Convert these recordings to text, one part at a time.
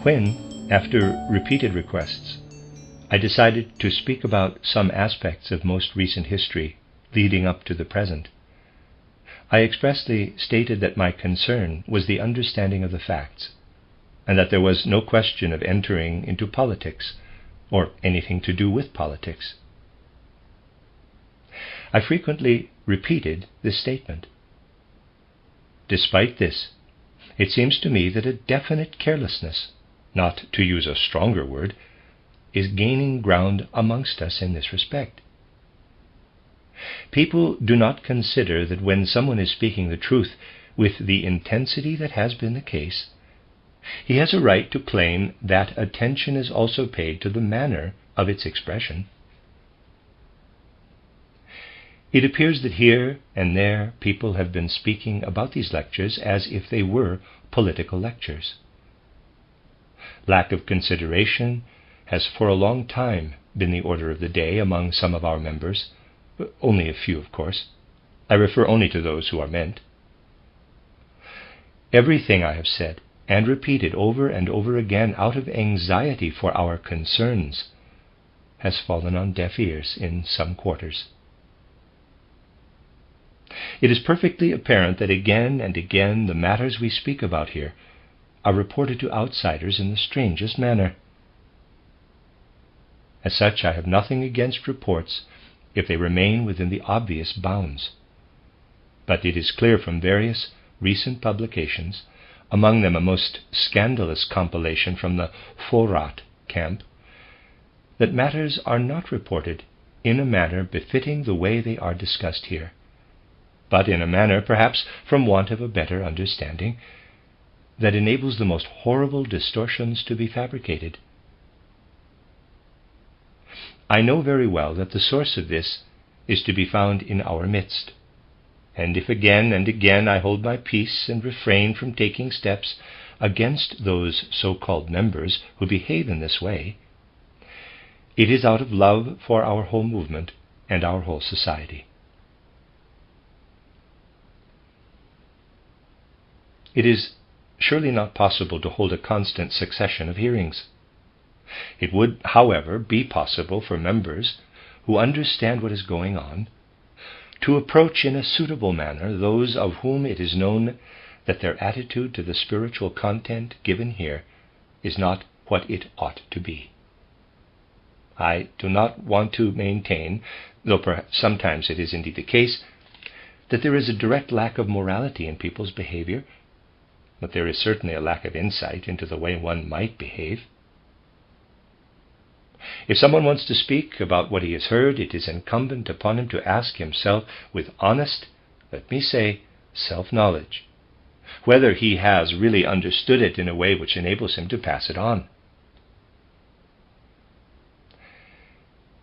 When, after repeated requests, I decided to speak about some aspects of most recent history leading up to the present, I expressly stated that my concern was the understanding of the facts, and that there was no question of entering into politics, or anything to do with politics. I frequently repeated this statement. Despite this, it seems to me that a definite carelessness, not to use a stronger word, is gaining ground amongst us in this respect. People do not consider that when someone is speaking the truth with the intensity that has been the case, he has a right to claim that attention is also paid to the manner of its expression. It appears that here and there people have been speaking about these lectures as if they were political lectures. Lack of consideration has for a long time been the order of the day among some of our members, only a few, of course. I refer only to those who are meant. Everything I have said and repeated over and over again out of anxiety for our concerns has fallen on deaf ears in some quarters. It is perfectly apparent that again and again the matters we speak about here are reported to outsiders in the strangest manner. As such, I have nothing against reports if they remain within the obvious bounds. But it is clear from various recent publications, among them a most scandalous compilation from the Vorrat camp, that matters are not reported in a manner befitting the way they are discussed here, but in a manner, perhaps from want of a better understanding, that enables the most horrible distortions to be fabricated. I know very well that the source of this is to be found in our midst, and if again and again I hold my peace and refrain from taking steps against those so-called members who behave in this way, it is out of love for our whole movement and our whole society. It is surely not possible to hold a constant succession of hearings. It would, however, be possible for members who understand what is going on to approach in a suitable manner those of whom it is known that their attitude to the spiritual content given here is not what it ought to be. I do not want to maintain, though perhaps sometimes it is indeed the case, that there is a direct lack of morality in people's behavior, but there is certainly a lack of insight into the way one might behave. If someone wants to speak about what he has heard, it is incumbent upon him to ask himself with honest, let me say, self-knowledge, whether he has really understood it in a way which enables him to pass it on.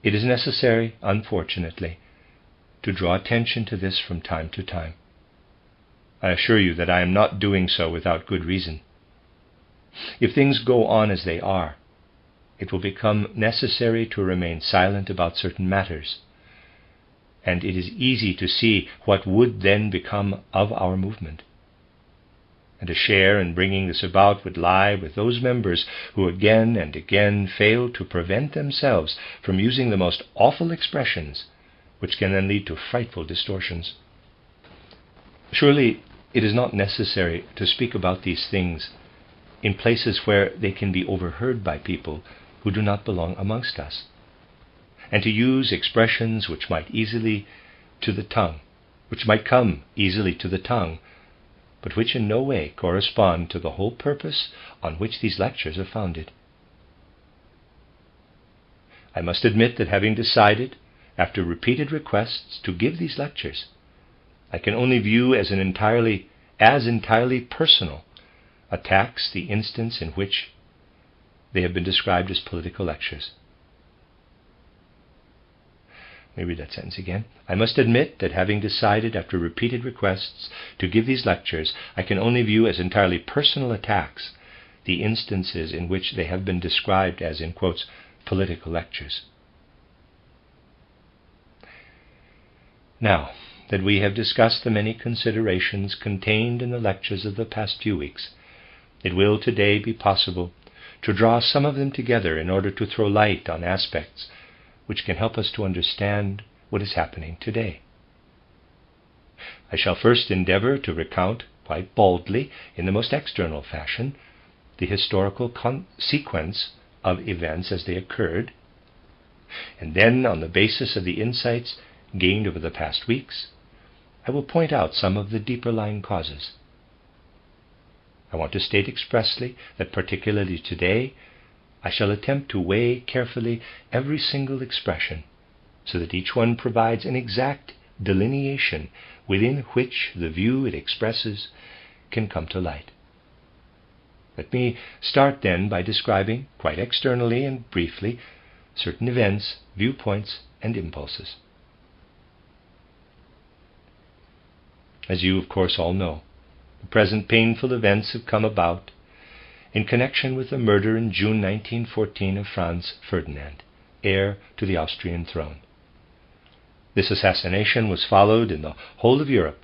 It is necessary, unfortunately, to draw attention to this from time to time. I assure you that I am not doing so without good reason. If things go on as they are, it will become necessary to remain silent about certain matters, and it is easy to see what would then become of our movement. And a share in bringing this about would lie with those members who again and again fail to prevent themselves from using the most awful expressions, which can then lead to frightful distortions. Surely it is not necessary to speak about these things in places where they can be overheard by people who do not belong amongst us, and to use expressions which might come easily to the tongue, but which in no way correspond to the whole purpose on which these lectures are founded. I must admit that having decided, after repeated requests, to give these lectures, I can only view as entirely personal attacks the instance in which they have been described as political lectures. Let me read that sentence again. I must admit that having decided after repeated requests to give these lectures, I can only view as entirely personal attacks the instances in which they have been described as, in quotes, political lectures. Now that we have discussed the many considerations contained in the lectures of the past few weeks, it will today be possible to draw some of them together in order to throw light on aspects which can help us to understand what is happening today. I shall first endeavor to recount quite baldly, in the most external fashion, the historical sequence of events as they occurred, and then, on the basis of the insights gained over the past weeks, I will point out some of the deeper lying causes. I want to state expressly that particularly today, I shall attempt to weigh carefully every single expression, so that each one provides an exact delineation within which the view it expresses can come to light. Let me start then by describing, quite externally and briefly, certain events, viewpoints, and impulses. As you, of course, all know, the present painful events have come about in connection with the murder in June 1914 of Franz Ferdinand, heir to the Austrian throne. This assassination was followed in the whole of Europe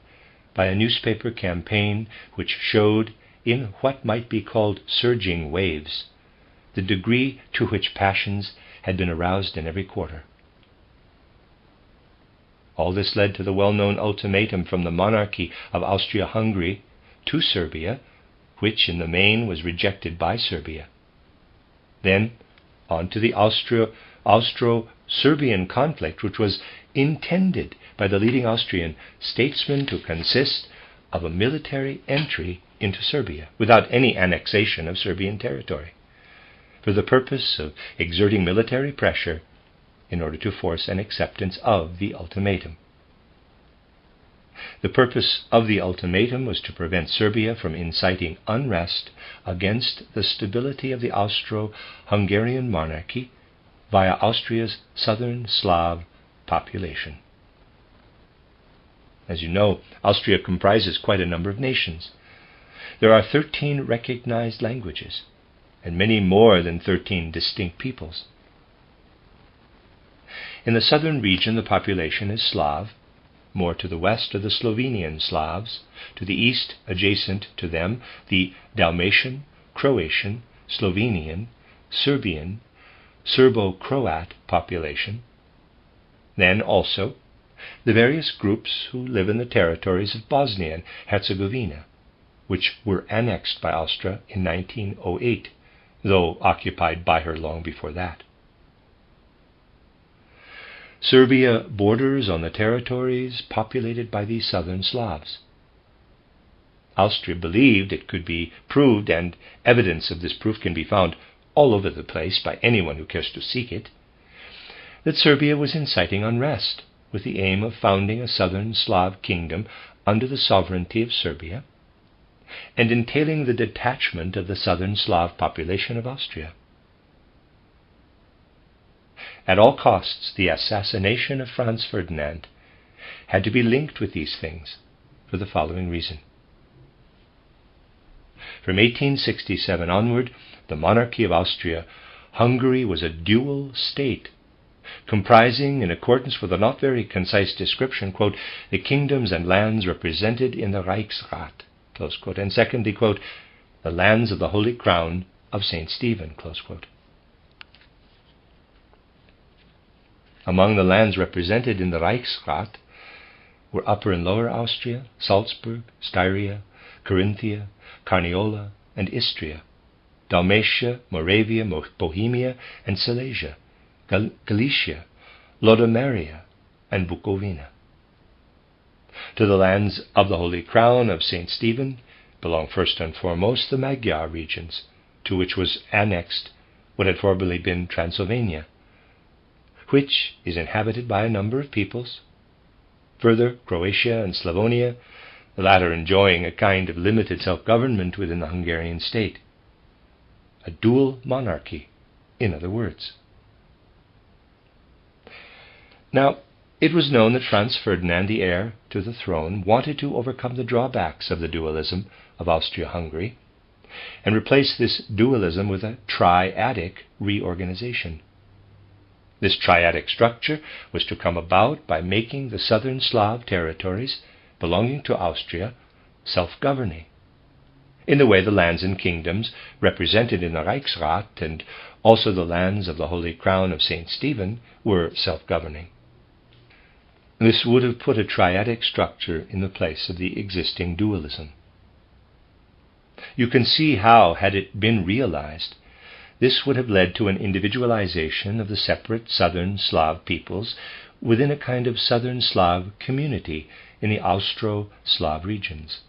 by a newspaper campaign which showed, in what might be called surging waves, the degree to which passions had been aroused in every quarter. All this led to the well-known ultimatum from the monarchy of Austria-Hungary to Serbia, which in the main was rejected by Serbia. Then on to the Austro-Serbian conflict, which was intended by the leading Austrian statesmen to consist of a military entry into Serbia, without any annexation of Serbian territory, for the purpose of exerting military pressure in order to force an acceptance of the ultimatum. The purpose of the ultimatum was to prevent Serbia from inciting unrest against the stability of the Austro-Hungarian monarchy via Austria's southern Slav population. As you know, Austria comprises quite a number of nations. There are 13 recognized languages, and many more than 13 distinct peoples. In the southern region, the population is Slav. More to the west are the Slovenian Slavs, to the east, adjacent to them, the Dalmatian, Croatian, Slovenian, Serbian, Serbo-Croat population. Then also the various groups who live in the territories of Bosnia and Herzegovina, which were annexed by Austria in 1908, though occupied by her long before that. Serbia borders on the territories populated by these southern Slavs. Austria believed it could be proved, and evidence of this proof can be found all over the place by anyone who cares to seek it, that Serbia was inciting unrest with the aim of founding a southern Slav kingdom under the sovereignty of Serbia, and entailing the detachment of the southern Slav population of Austria. At all costs, the assassination of Franz Ferdinand had to be linked with these things for the following reason. From 1867 onward, the monarchy of Austria-Hungary was a dual state, comprising, in accordance with a not very concise description, quote, the kingdoms and lands represented in the Reichsrat, close quote, and secondly, quote, the lands of the Holy Crown of St. Stephen, close quote. Among the lands represented in the Reichsrat were Upper and Lower Austria, Salzburg, Styria, Carinthia, Carniola, and Istria, Dalmatia, Moravia, Bohemia, and Silesia, Galicia, Lodomeria, and Bukovina. To the lands of the Holy Crown of St. Stephen belong first and foremost the Magyar regions, to which was annexed what had formerly been Transylvania, which is inhabited by a number of peoples. Further, Croatia and Slavonia, the latter enjoying a kind of limited self-government within the Hungarian state. A dual monarchy, in other words. Now, it was known that Franz Ferdinand, the heir to the throne, wanted to overcome the drawbacks of the dualism of Austria-Hungary and replace this dualism with a triadic reorganization. This triadic structure was to come about by making the southern Slav territories belonging to Austria self-governing, in the way the lands and kingdoms represented in the Reichsrat and also the lands of the Holy Crown of St. Stephen were self-governing. This would have put a triadic structure in the place of the existing dualism. You can see how, had it been realized, this would have led to an individualization of the separate southern Slav peoples within a kind of southern Slav community in the Austro-Slav regions.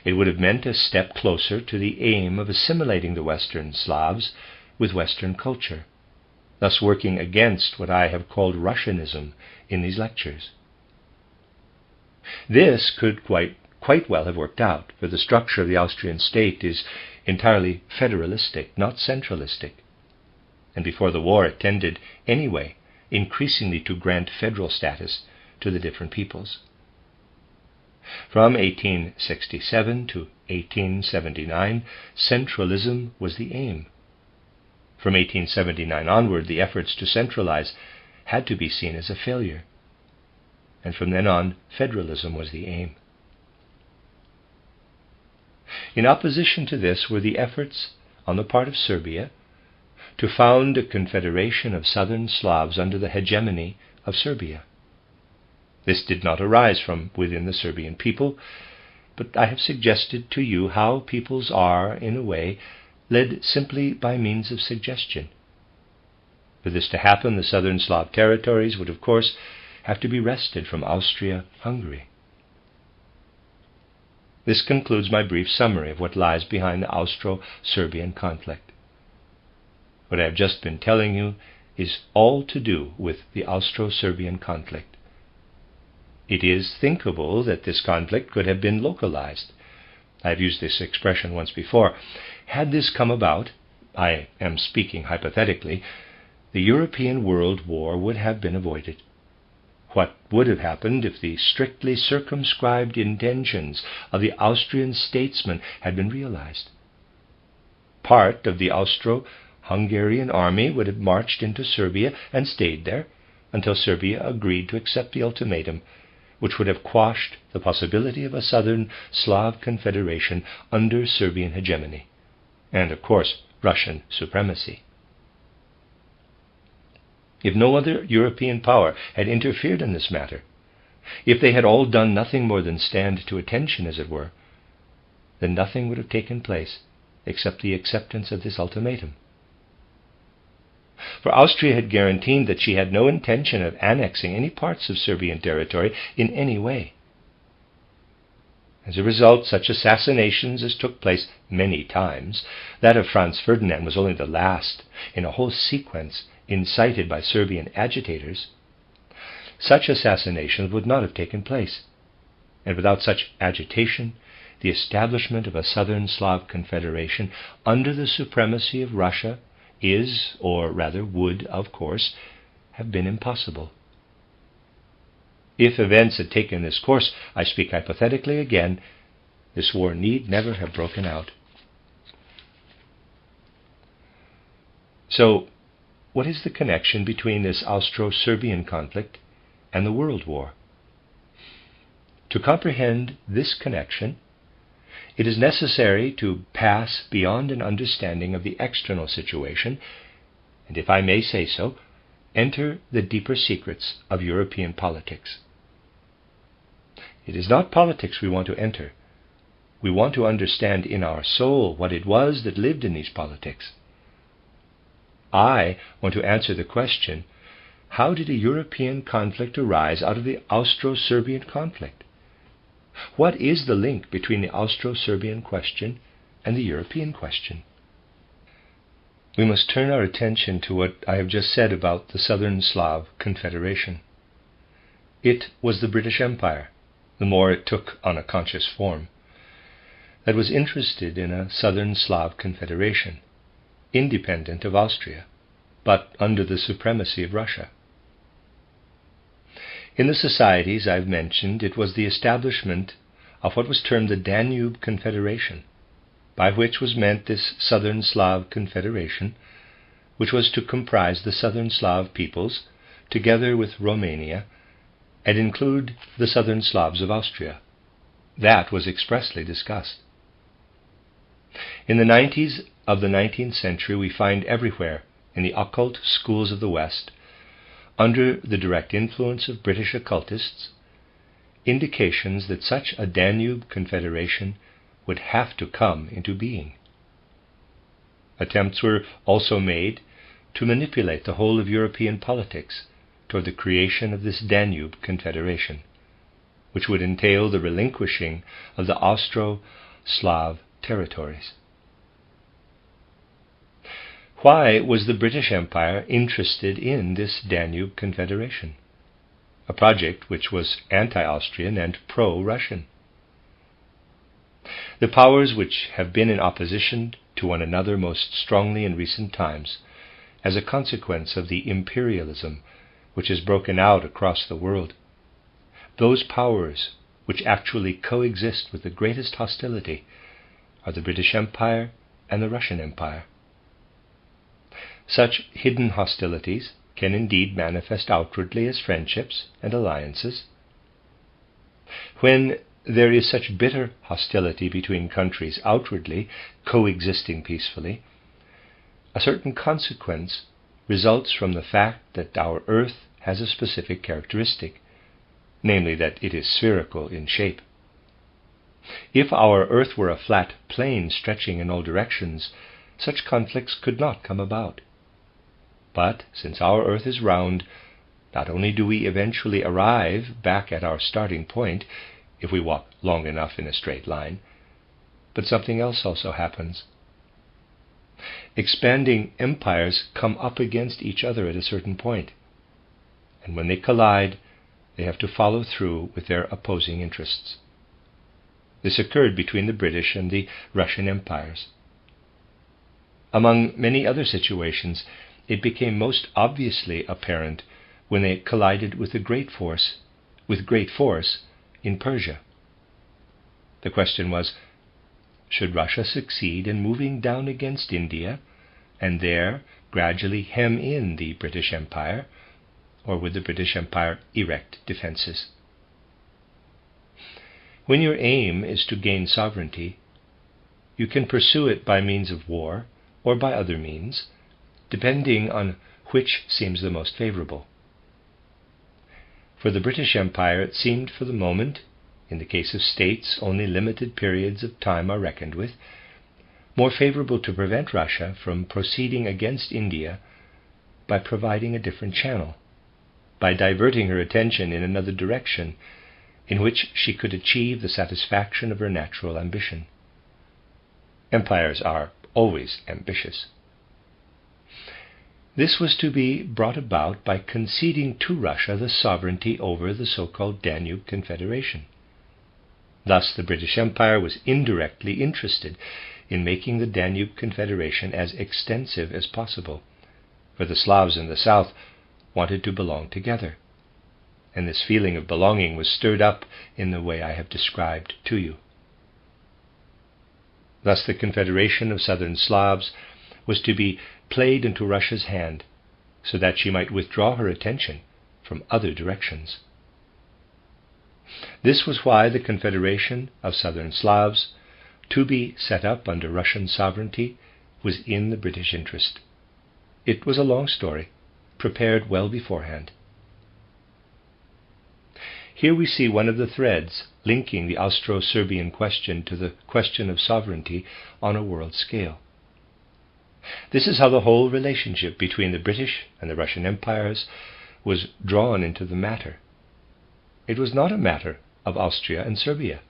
It would have meant a step closer to the aim of assimilating the Western Slavs with Western culture, thus working against what I have called Russianism in these lectures. This could quite well have worked out, for the structure of the Austrian state is entirely federalistic, not centralistic, and before the war it tended anyway increasingly to grant federal status to the different peoples. From 1867 to 1879, centralism was the aim. From 1879 onward, the efforts to centralize had to be seen as a failure, and from then on, federalism was the aim. In opposition to this were the efforts on the part of Serbia to found a confederation of southern Slavs under the hegemony of Serbia. This did not arise from within the Serbian people, but I have suggested to you how peoples are, in a way, led simply by means of suggestion. For this to happen, the southern Slav territories would, of course, have to be wrested from Austria-Hungary. This concludes my brief summary of what lies behind the Austro-Serbian conflict. What I have just been telling you is all to do with the Austro-Serbian conflict. It is thinkable that this conflict could have been localized. I have used this expression once before. Had this come about, I am speaking hypothetically, the European World War would have been avoided. What would have happened if the strictly circumscribed intentions of the Austrian statesmen had been realized? Part of the Austro-Hungarian army would have marched into Serbia and stayed there until Serbia agreed to accept the ultimatum, which would have quashed the possibility of a southern Slav confederation under Serbian hegemony, and, of course, Russian supremacy. If no other European power had interfered in this matter, if they had all done nothing more than stand to attention, as it were, then nothing would have taken place except the acceptance of this ultimatum. For Austria had guaranteed that she had no intention of annexing any parts of Serbian territory in any way. As a result, such assassinations as took place many times, that of Franz Ferdinand was only the last in a whole sequence incited by Serbian agitators, such assassinations would not have taken place, and without such agitation, the establishment of a southern Slav confederation under the supremacy of Russia is, or rather would, of course, have been impossible. If events had taken this course, I speak hypothetically again, this war need never have broken out. So, what is the connection between this Austro-Serbian conflict and the World War? To comprehend this connection, it is necessary to pass beyond an understanding of the external situation, and if I may say so, enter the deeper secrets of European politics. It is not politics we want to enter. We want to understand in our soul what it was that lived in these politics. I want to answer the question, how did a European conflict arise out of the Austro-Serbian conflict? What is the link between the Austro-Serbian question and the European question? We must turn our attention to what I have just said about the Southern Slav Confederation. It was the British Empire, the more it took on a conscious form, that was interested in a Southern Slav Confederation, independent of Austria, but under the supremacy of Russia. In the societies I have mentioned, it was the establishment of what was termed the Danube Confederation, by which was meant this Southern Slav Confederation, which was to comprise the Southern Slav peoples, together with Romania, and include the Southern Slavs of Austria. That was expressly discussed. In the 90s of the 19th century, we find everywhere in the occult schools of the West, under the direct influence of British occultists, indications that such a Danube Confederation would have to come into being. Attempts were also made to manipulate the whole of European politics toward the creation of this Danube Confederation, which would entail the relinquishing of the Austro-Slav territories. Why was the British Empire interested in this Danube Confederation, a project which was anti-Austrian and pro-Russian? The powers which have been in opposition to one another most strongly in recent times, as a consequence of the imperialism which has broken out across the world, those powers which actually coexist with the greatest hostility are the British Empire and the Russian Empire. Such hidden hostilities can indeed manifest outwardly as friendships and alliances. When there is such bitter hostility between countries outwardly coexisting peacefully, a certain consequence results from the fact that our earth has a specific characteristic, namely that it is spherical in shape. If our earth were a flat plane stretching in all directions, such conflicts could not come about. But since our earth is round, not only do we eventually arrive back at our starting point, if we walk long enough in a straight line, but something else also happens. Expanding empires come up against each other at a certain point, and when they collide, they have to follow through with their opposing interests. This occurred between the British and the Russian empires. Among many other situations, it became most obviously apparent when they collided with great force in Persia. The question was, should Russia succeed in moving down against India and there gradually hem in the British Empire, or would the British Empire erect defenses? When your aim is to gain sovereignty, you can pursue it by means of war or by other means, depending on which seems the most favorable. For the British Empire, it seemed for the moment, in the case of states only limited periods of time are reckoned with, more favorable to prevent Russia from proceeding against India by providing a different channel, by diverting her attention in another direction in which she could achieve the satisfaction of her natural ambition. Empires are always ambitious. This was to be brought about by conceding to Russia the sovereignty over the so-called Danube Confederation. Thus the British Empire was indirectly interested in making the Danube Confederation as extensive as possible, for the Slavs in the south wanted to belong together, and this feeling of belonging was stirred up in the way I have described to you. Thus the Confederation of Southern Slavs was to be played into Russia's hand so that she might withdraw her attention from other directions. This was why the Confederation of Southern Slavs, to be set up under Russian sovereignty, was in the British interest. It was a long story, prepared well beforehand. Here we see one of the threads linking the Austro-Serbian question to the question of sovereignty on a world scale. This is how the whole relationship between the British and the Russian empires was drawn into the matter. It was not a matter of Austria and Serbia,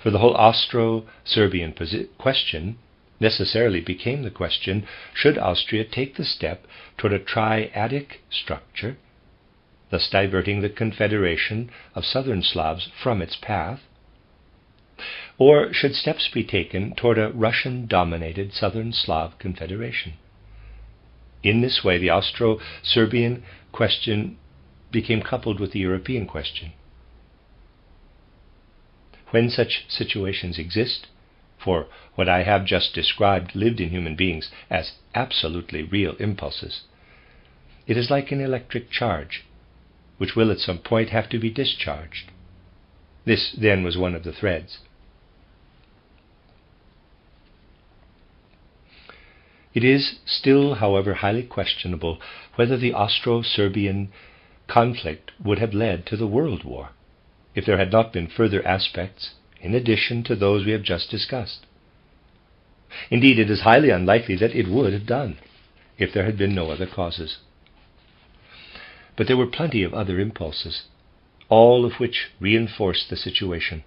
for the whole Austro-Serbian question necessarily became the question, should Austria take the step toward a triadic structure, thus diverting the Confederation of Southern Slavs from its path, or should steps be taken toward a Russian-dominated Southern Slav Confederation? In this way, the Austro-Serbian question became coupled with the European question. When such situations exist, for what I have just described lived in human beings as absolutely real impulses, it is like an electric charge, which will at some point have to be discharged. This then was one of the threads. It is still, however, highly questionable whether the Austro-Serbian conflict would have led to the World War if there had not been further aspects in addition to those we have just discussed. Indeed, it is highly unlikely that it would have done if there had been no other causes. But there were plenty of other impulses, all of which reinforced the situation.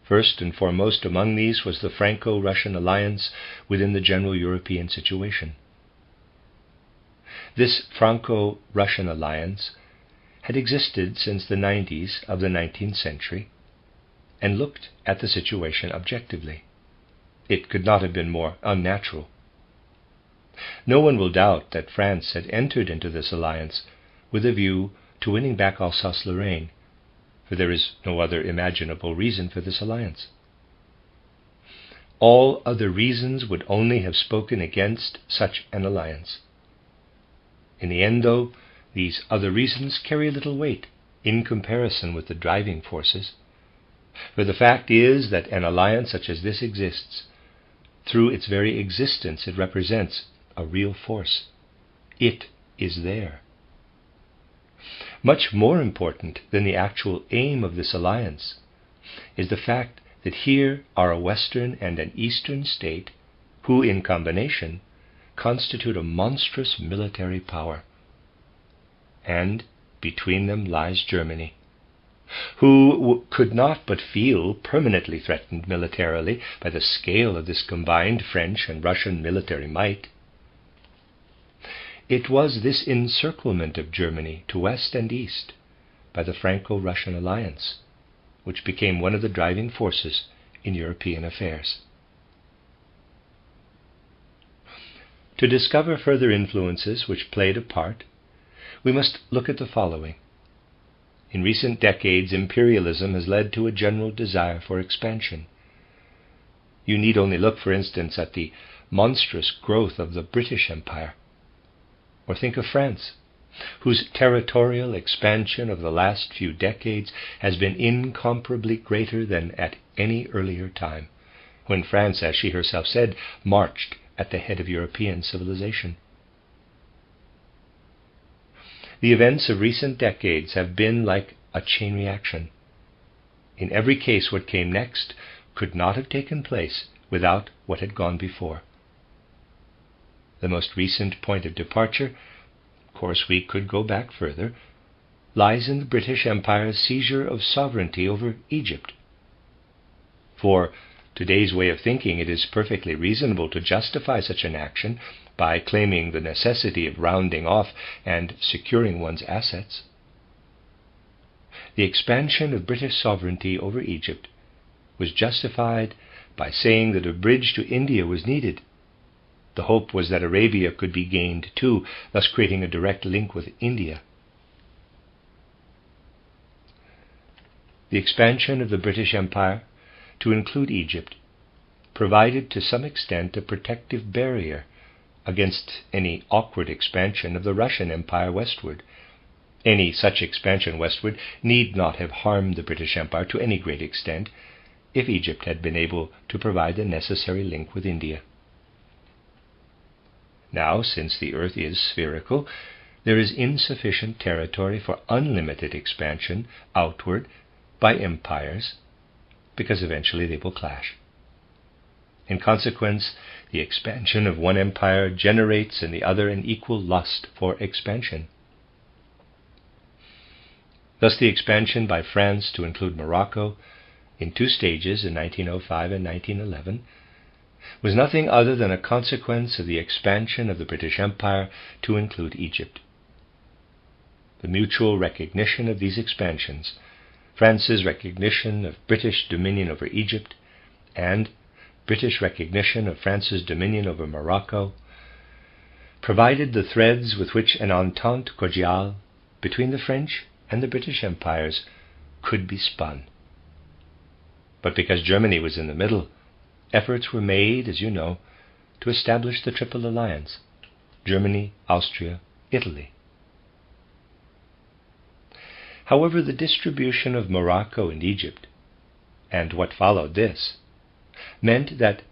First and foremost among these was the Franco-Russian Alliance within the general European situation. This Franco-Russian Alliance had existed since the 90s of the 19th century and looked at the situation objectively. It could not have been more unnatural. No one will doubt that France had entered into this alliance with a view to winning back Alsace-Lorraine, for there is no other imaginable reason for this alliance. All other reasons would only have spoken against such an alliance. In the end, though, these other reasons carry little weight in comparison with the driving forces, for the fact is that an alliance such as this exists. Through its very existence, it represents a real force. It is there. Much more important than the actual aim of this alliance is the fact that here are a Western and an Eastern state who, in combination, constitute a monstrous military power. And between them lies Germany, who could not but feel permanently threatened militarily by the scale of this combined French and Russian military might. It was this encirclement of Germany to west and east by the Franco-Russian Alliance which became one of the driving forces in European affairs. To discover further influences which played a part, we must look at the following. In recent decades, imperialism has led to a general desire for expansion. You need only look, for instance, at the monstrous growth of the British Empire, or think of France, whose territorial expansion of the last few decades has been incomparably greater than at any earlier time, when France, as she herself said, marched at the head of European civilization. The events of recent decades have been like a chain reaction. In every case, what came next could not have taken place without what had gone before. The most recent point of departure, of course we could go back further, lies in the British Empire's seizure of sovereignty over Egypt. For today's way of thinking, it is perfectly reasonable to justify such an action by claiming the necessity of rounding off and securing one's assets. The expansion of British sovereignty over Egypt was justified by saying that a bridge to India was needed. The hope was that Arabia could be gained too, thus creating a direct link with India. The expansion of the British Empire to include Egypt provided to some extent a protective barrier against any awkward expansion of the Russian Empire westward. Any such expansion westward need not have harmed the British Empire to any great extent if Egypt had been able to provide the necessary link with India. Now, since the earth is spherical, there is insufficient territory for unlimited expansion outward by empires, because eventually they will clash. In consequence, the expansion of one empire generates in the other an equal lust for expansion. Thus the expansion by France to include Morocco in two stages in 1905 and 1911 was nothing other than a consequence of the expansion of the British Empire to include Egypt. The mutual recognition of these expansions, France's recognition of British dominion over Egypt, and British recognition of France's dominion over Morocco, provided the threads with which an entente cordiale between the French and the British empires could be spun. But because Germany was in the middle, efforts were made, as you know, to establish the Triple Alliance: Germany, Austria, Italy. However, the distribution of Morocco and Egypt, and what followed this, meant that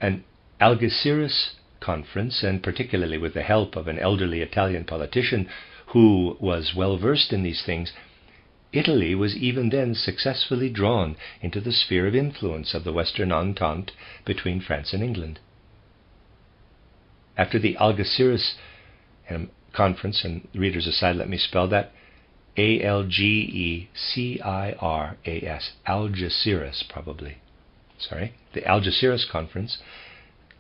an Algeciras conference, and particularly with the help of an elderly Italian politician who was well versed in these things, Italy was even then successfully drawn into the sphere of influence of the Western Entente between France and England. After the Algeciras conference, and readers aside, let me spell that, Algeciras, Algeciras probably. The Algeciras conference,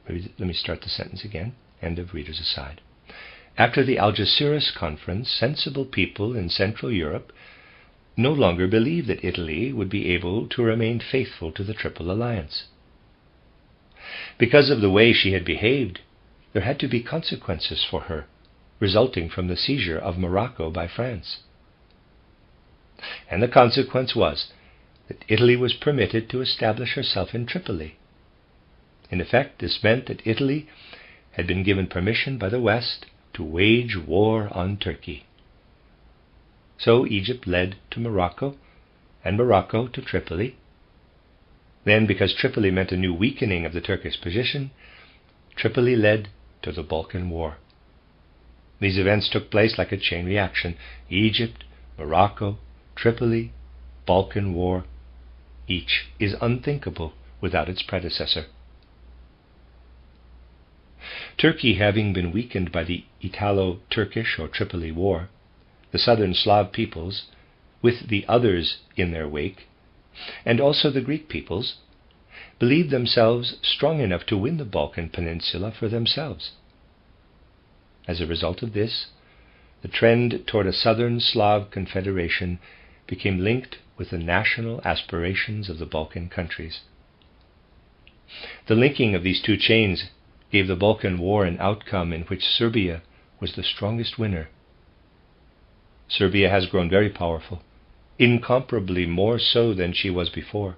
let me start the sentence again, end of readers aside. After the Algeciras conference, sensible people in Central Europe no longer believed that Italy would be able to remain faithful to the Triple Alliance. Because of the way she had behaved, there had to be consequences for her, resulting from the seizure of Morocco by France. And the consequence was that Italy was permitted to establish herself in Tripoli. In effect, this meant that Italy had been given permission by the West to wage war on Turkey. So Egypt led to Morocco, and Morocco to Tripoli. Then, because Tripoli meant a new weakening of the Turkish position, Tripoli led to the Balkan War. These events took place like a chain reaction. Egypt, Morocco, Tripoli, Balkan War. Each is unthinkable without its predecessor. Turkey having been weakened by the Italo-Turkish or Tripoli War, the southern Slav peoples, with the others in their wake, and also the Greek peoples, believed themselves strong enough to win the Balkan Peninsula for themselves. As a result of this, the trend toward a southern Slav confederation became linked with the national aspirations of the Balkan countries. The linking of these two chains gave the Balkan War an outcome in which Serbia was the strongest winner. Serbia has grown very powerful, incomparably more so than she was before.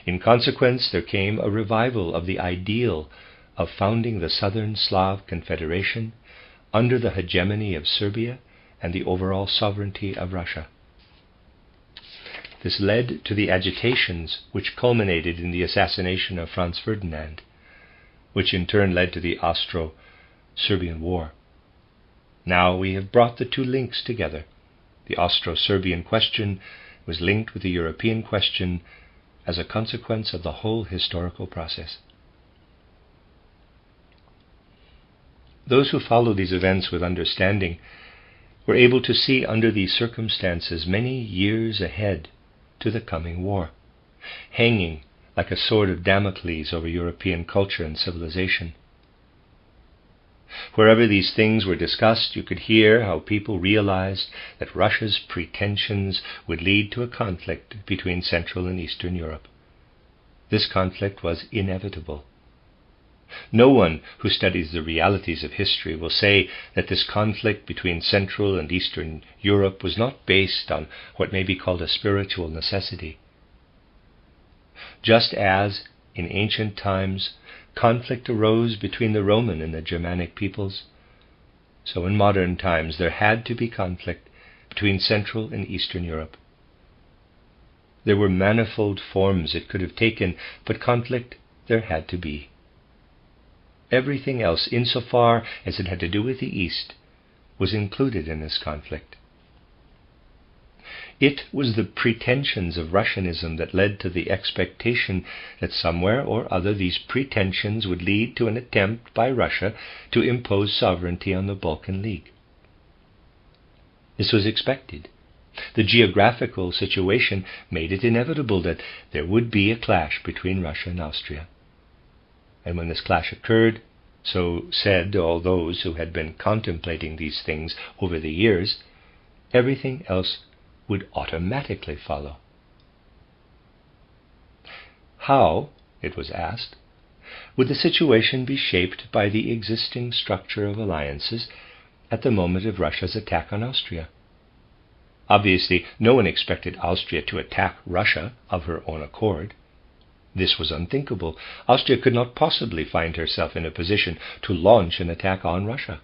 In consequence, there came a revival of the ideal of founding the Southern Slav Confederation under the hegemony of Serbia and the overall sovereignty of Russia. This led to the agitations which culminated in the assassination of Franz Ferdinand, which in turn led to the Austro-Serbian War. Now we have brought the two links together. The Austro-Serbian question was linked with the European question as a consequence of the whole historical process. Those who follow these events with understanding were able to see under these circumstances many years ahead to the coming war, hanging like a sword of Damocles over European culture and civilization. Wherever these things were discussed, you could hear how people realized that Russia's pretensions would lead to a conflict between Central and Eastern Europe. This conflict was inevitable. No one who studies the realities of history will say that this conflict between Central and Eastern Europe was not based on what may be called a spiritual necessity. Just as, in ancient times, conflict arose between the Roman and the Germanic peoples, so in modern times there had to be conflict between Central and Eastern Europe. There were manifold forms it could have taken, but conflict there had to be. Everything else, insofar as it had to do with the East, was included in this conflict. It was the pretensions of Russianism that led to the expectation that somewhere or other these pretensions would lead to an attempt by Russia to impose sovereignty on the Balkan League. This was expected. The geographical situation made it inevitable that there would be a clash between Russia and Austria. And when this clash occurred, so said all those who had been contemplating these things over the years, everything else would automatically follow. How, it was asked, would the situation be shaped by the existing structure of alliances at the moment of Russia's attack on Austria? Obviously, no one expected Austria to attack Russia of her own accord. This was unthinkable. Austria could not possibly find herself in a position to launch an attack on Russia.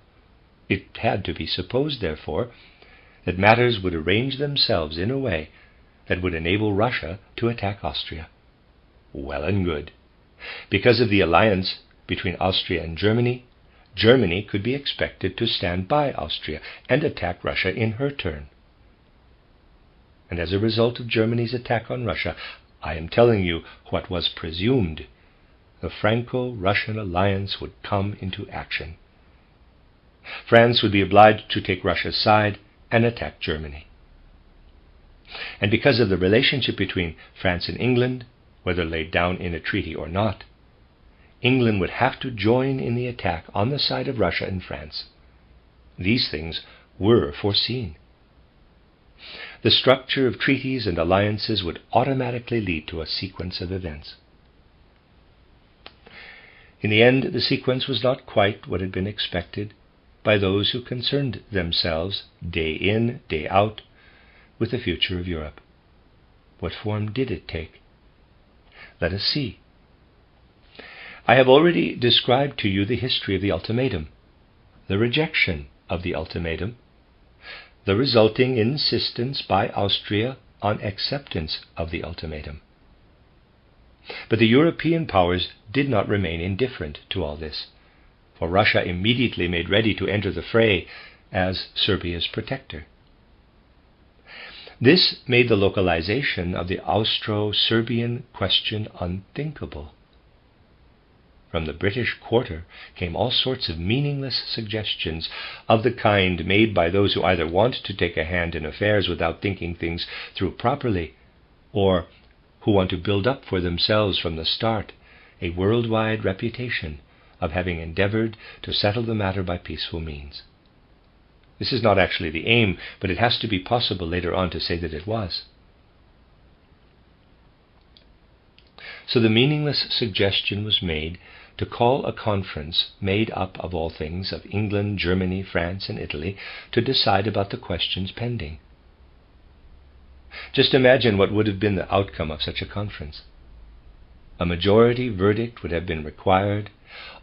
It had to be supposed, therefore, that matters would arrange themselves in a way that would enable Russia to attack Austria. Well and good. Because of the alliance between Austria and Germany, Germany could be expected to stand by Austria and attack Russia in her turn. And as a result of Germany's attack on Russia, I am telling you what was presumed, the Franco-Russian Alliance would come into action. France would be obliged to take Russia's side and attack Germany. And because of the relationship between France and England, whether laid down in a treaty or not, England would have to join in the attack on the side of Russia and France. These things were foreseen. The structure of treaties and alliances would automatically lead to a sequence of events. In the end, the sequence was not quite what had been expected by those who concerned themselves, day in, day out, with the future of Europe. What form did it take? Let us see. I have already described to you the history of the ultimatum, the rejection of the ultimatum, the resulting insistence by Austria on acceptance of the ultimatum. But the European powers did not remain indifferent to all this, for Russia immediately made ready to enter the fray as Serbia's protector. This made the localization of the Austro-Serbian question unthinkable. From the British quarter came all sorts of meaningless suggestions of the kind made by those who either want to take a hand in affairs without thinking things through properly, or who want to build up for themselves from the start a worldwide reputation of having endeavored to settle the matter by peaceful means. This is not actually the aim, but it has to be possible later on to say that it was. So the meaningless suggestion was made to call a conference made up of all things of England, Germany, France, and Italy to decide about the questions pending. Just imagine what would have been the outcome of such a conference. A majority verdict would have been required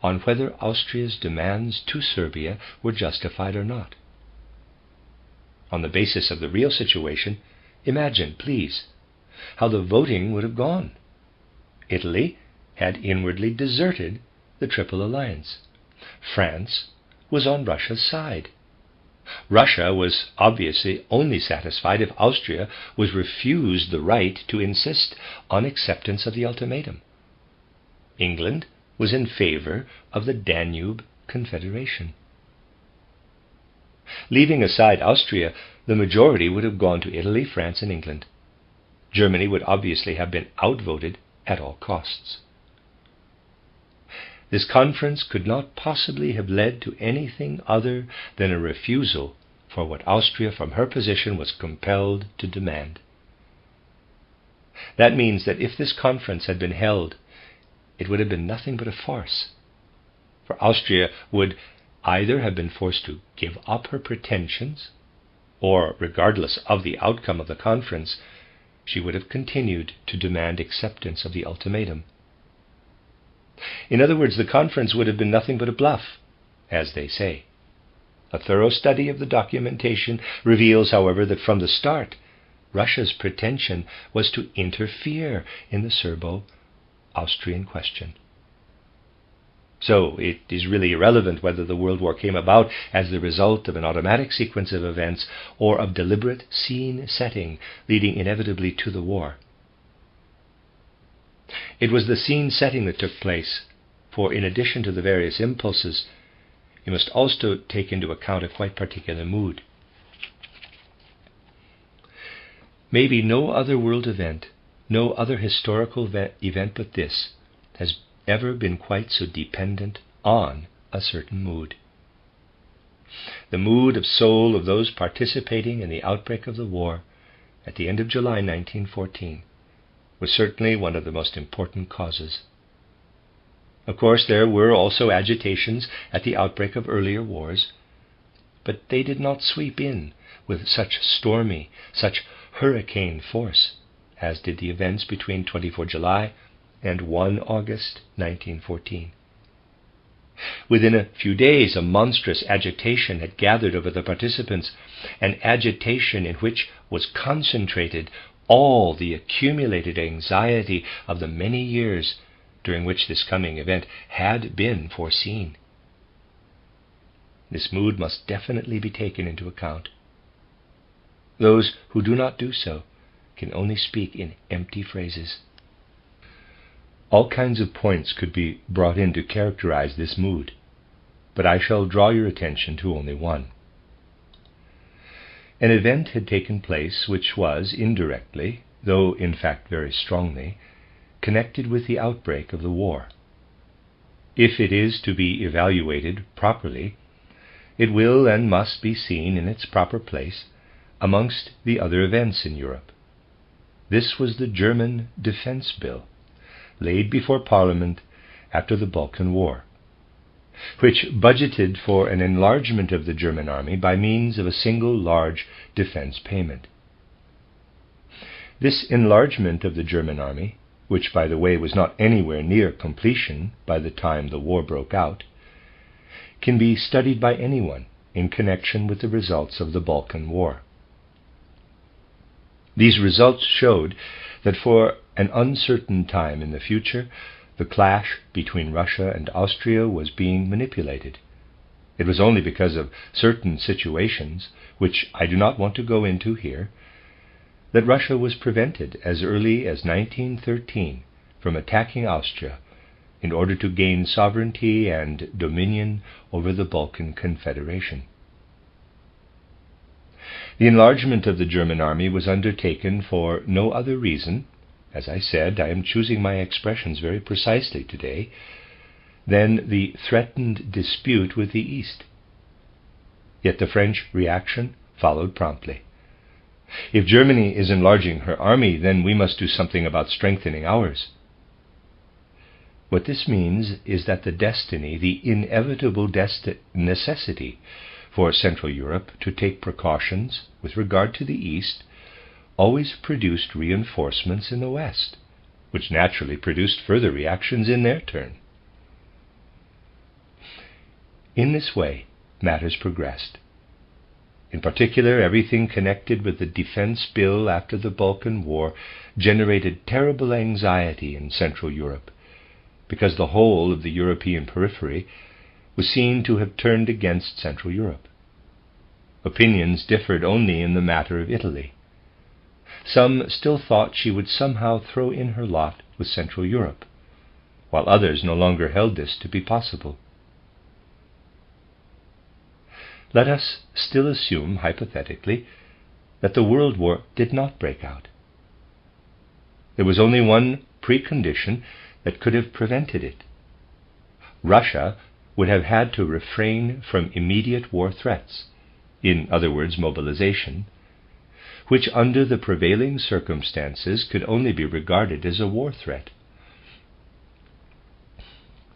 on whether Austria's demands to Serbia were justified or not. On the basis of the real situation, imagine, please, how the voting would have gone. Italy had inwardly deserted the Triple Alliance. France was on Russia's side. Russia was obviously only satisfied if Austria was refused the right to insist on acceptance of the ultimatum. England was in favor of the Danube Confederation. Leaving aside Austria, the majority would have gone to Italy, France, and England. Germany would obviously have been outvoted at all costs. This conference could not possibly have led to anything other than a refusal for what Austria from her position was compelled to demand. That means that if this conference had been held, it would have been nothing but a farce, for Austria would either have been forced to give up her pretensions, or, regardless of the outcome of the conference, she would have continued to demand acceptance of the ultimatum. In other words, the conference would have been nothing but a bluff, as they say. A thorough study of the documentation reveals, however, that from the start, Russia's pretension was to interfere in the Serbo-Austrian question. So it is really irrelevant whether the World War came about as the result of an automatic sequence of events or of deliberate scene setting leading inevitably to the war. It was the scene setting that took place, for in addition to the various impulses, you must also take into account a quite particular mood. Maybe no other world event, no other historical event but this, has ever been quite so dependent on a certain mood. The mood of soul of those participating in the outbreak of the war at the end of July 1914 was certainly one of the most important causes. Of course, there were also agitations at the outbreak of earlier wars, but they did not sweep in with such stormy, such hurricane force as did the events between 24 July and 1 August 1914. Within a few days, a monstrous agitation had gathered over the participants, an agitation in which was concentrated all the accumulated anxiety of the many years during which this coming event had been foreseen. This mood must definitely be taken into account. Those who do not do so can only speak in empty phrases. All kinds of points could be brought in to characterize this mood, but I shall draw your attention to only one. An event had taken place which was indirectly, though in fact very strongly, connected with the outbreak of the war. If it is to be evaluated properly, it will and must be seen in its proper place amongst the other events in Europe. This was the German Defense Bill, laid before Parliament after the Balkan War, which budgeted for an enlargement of the German army by means of a single large defense payment. This enlargement of the German army, which by the way was not anywhere near completion by the time the war broke out, can be studied by anyone in connection with the results of the Balkan War. These results showed that for an uncertain time in the future, the clash between Russia and Austria was being manipulated. It was only because of certain situations, which I do not want to go into here, that Russia was prevented as early as 1913 from attacking Austria in order to gain sovereignty and dominion over the Balkan Confederation. The enlargement of the German army was undertaken for no other reason, as I said, I am choosing my expressions very precisely today, than the threatened dispute with the East. Yet the French reaction followed promptly. If Germany is enlarging her army, then we must do something about strengthening ours. What this means is that the inevitable necessity for Central Europe to take precautions with regard to the East always produced reinforcements in the West, which naturally produced further reactions in their turn. In this way, matters progressed. In particular, everything connected with the defense bill after the Balkan War generated terrible anxiety in Central Europe, because the whole of the European periphery was seen to have turned against Central Europe. Opinions differed only in the matter of Italy. Some still thought she would somehow throw in her lot with Central Europe, while others no longer held this to be possible. Let us still assume, hypothetically, that the World War did not break out. There was only one precondition that could have prevented it. Russia would have had to refrain from immediate war threats, in other words, mobilization, which under the prevailing circumstances could only be regarded as a war threat.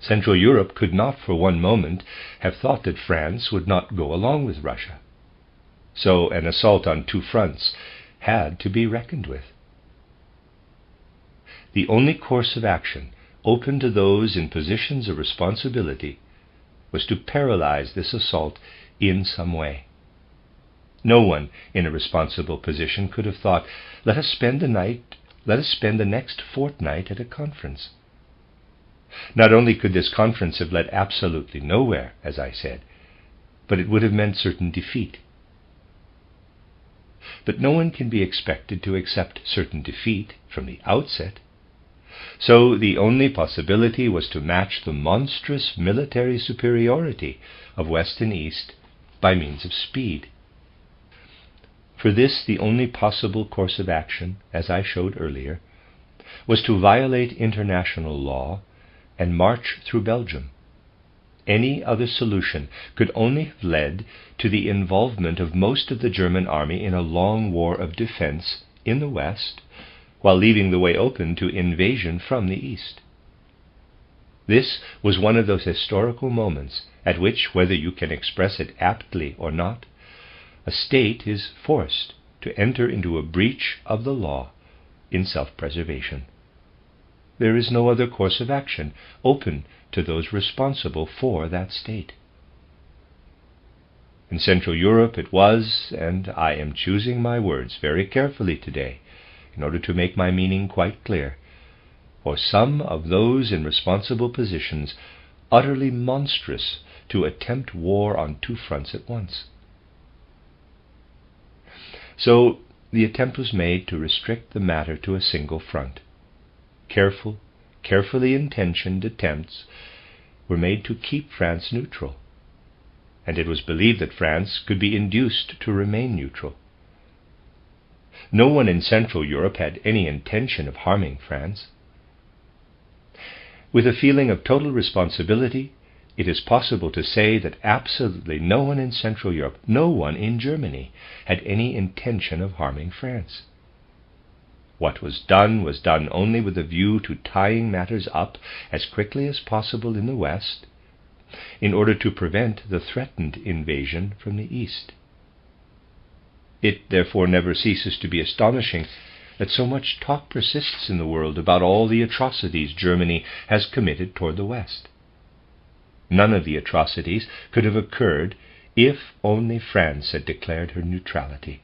Central Europe could not for one moment have thought that France would not go along with Russia. So an assault on two fronts had to be reckoned with. The only course of action open to those in positions of responsibility was to paralyze this assault in some way. No one in a responsible position could have thought, let us spend the next fortnight at a conference. Not only could this conference have led absolutely nowhere, as I said, but it would have meant certain defeat. But no one can be expected to accept certain defeat from the outset. So the only possibility was to match the monstrous military superiority of West and East by means of speed. For this, the only possible course of action, as I showed earlier, was to violate international law and march through Belgium. Any other solution could only have led to the involvement of most of the German army in a long war of defense in the West, while leaving the way open to invasion from the East. This was one of those historical moments at which, whether you can express it aptly or not, a state is forced to enter into a breach of the law in self-preservation. There is no other course of action open to those responsible for that state. In Central Europe it was, and I am choosing my words very carefully today in order to make my meaning quite clear, or some of those in responsible positions utterly monstrous to attempt war on two fronts at once. So the attempt was made to restrict the matter to a single front. Carefully intentioned attempts were made to keep France neutral, and it was believed that France could be induced to remain neutral. No one in Central Europe had any intention of harming France. With a feeling of total responsibility, it is possible to say that absolutely no one in Central Europe, no one in Germany, had any intention of harming France. What was done only with a view to tying matters up as quickly as possible in the West, in order to prevent the threatened invasion from the East. It therefore never ceases to be astonishing that so much talk persists in the world about all the atrocities Germany has committed toward the West. None of the atrocities could have occurred if only France had declared her neutrality.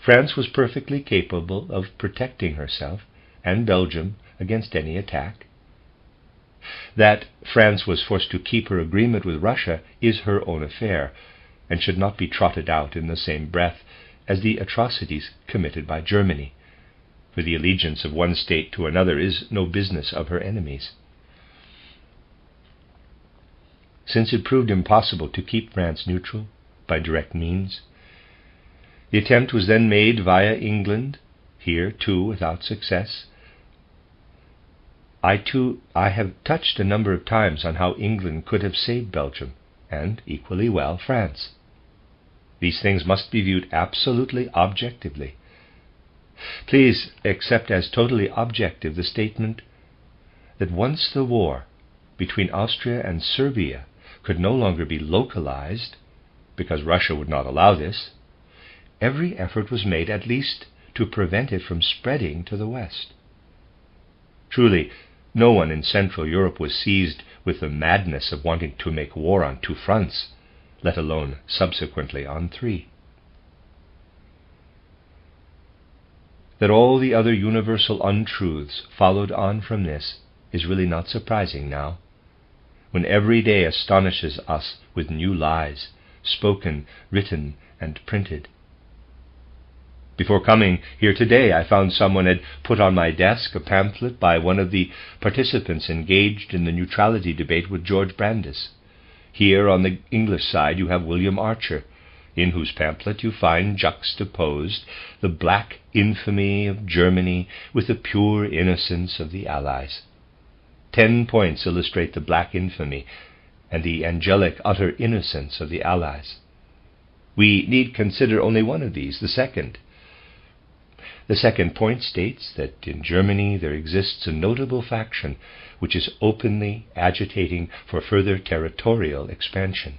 France was perfectly capable of protecting herself and Belgium against any attack. That France was forced to keep her agreement with Russia is her own affair, and should not be trotted out in the same breath as the atrocities committed by Germany, for the allegiance of one state to another is no business of her enemies. Since it proved impossible to keep France neutral by direct means, the attempt was then made via England, here too without success. I have touched a number of times on how England could have saved Belgium, and equally well France. These things must be viewed absolutely objectively. Please accept as totally objective the statement that once the war between Austria and Serbia could no longer be localized, because Russia would not allow this, every effort was made at least to prevent it from spreading to the West. Truly, no one in Central Europe was seized with the madness of wanting to make war on two fronts, let alone subsequently on three. That all the other universal untruths followed on from this is really not surprising now, when every day astonishes us with new lies, spoken, written, and printed. Before coming here today, I found someone had put on my desk a pamphlet by one of the participants engaged in the neutrality debate with George Brandes. Here on the English side you have William Archer, in whose pamphlet you find juxtaposed the black infamy of Germany with the pure innocence of the Allies. 10 points illustrate the black infamy and the angelic utter innocence of the Allies. We need consider only one of these, the second. The second point states that in Germany there exists a notable faction which is openly agitating for further territorial expansion,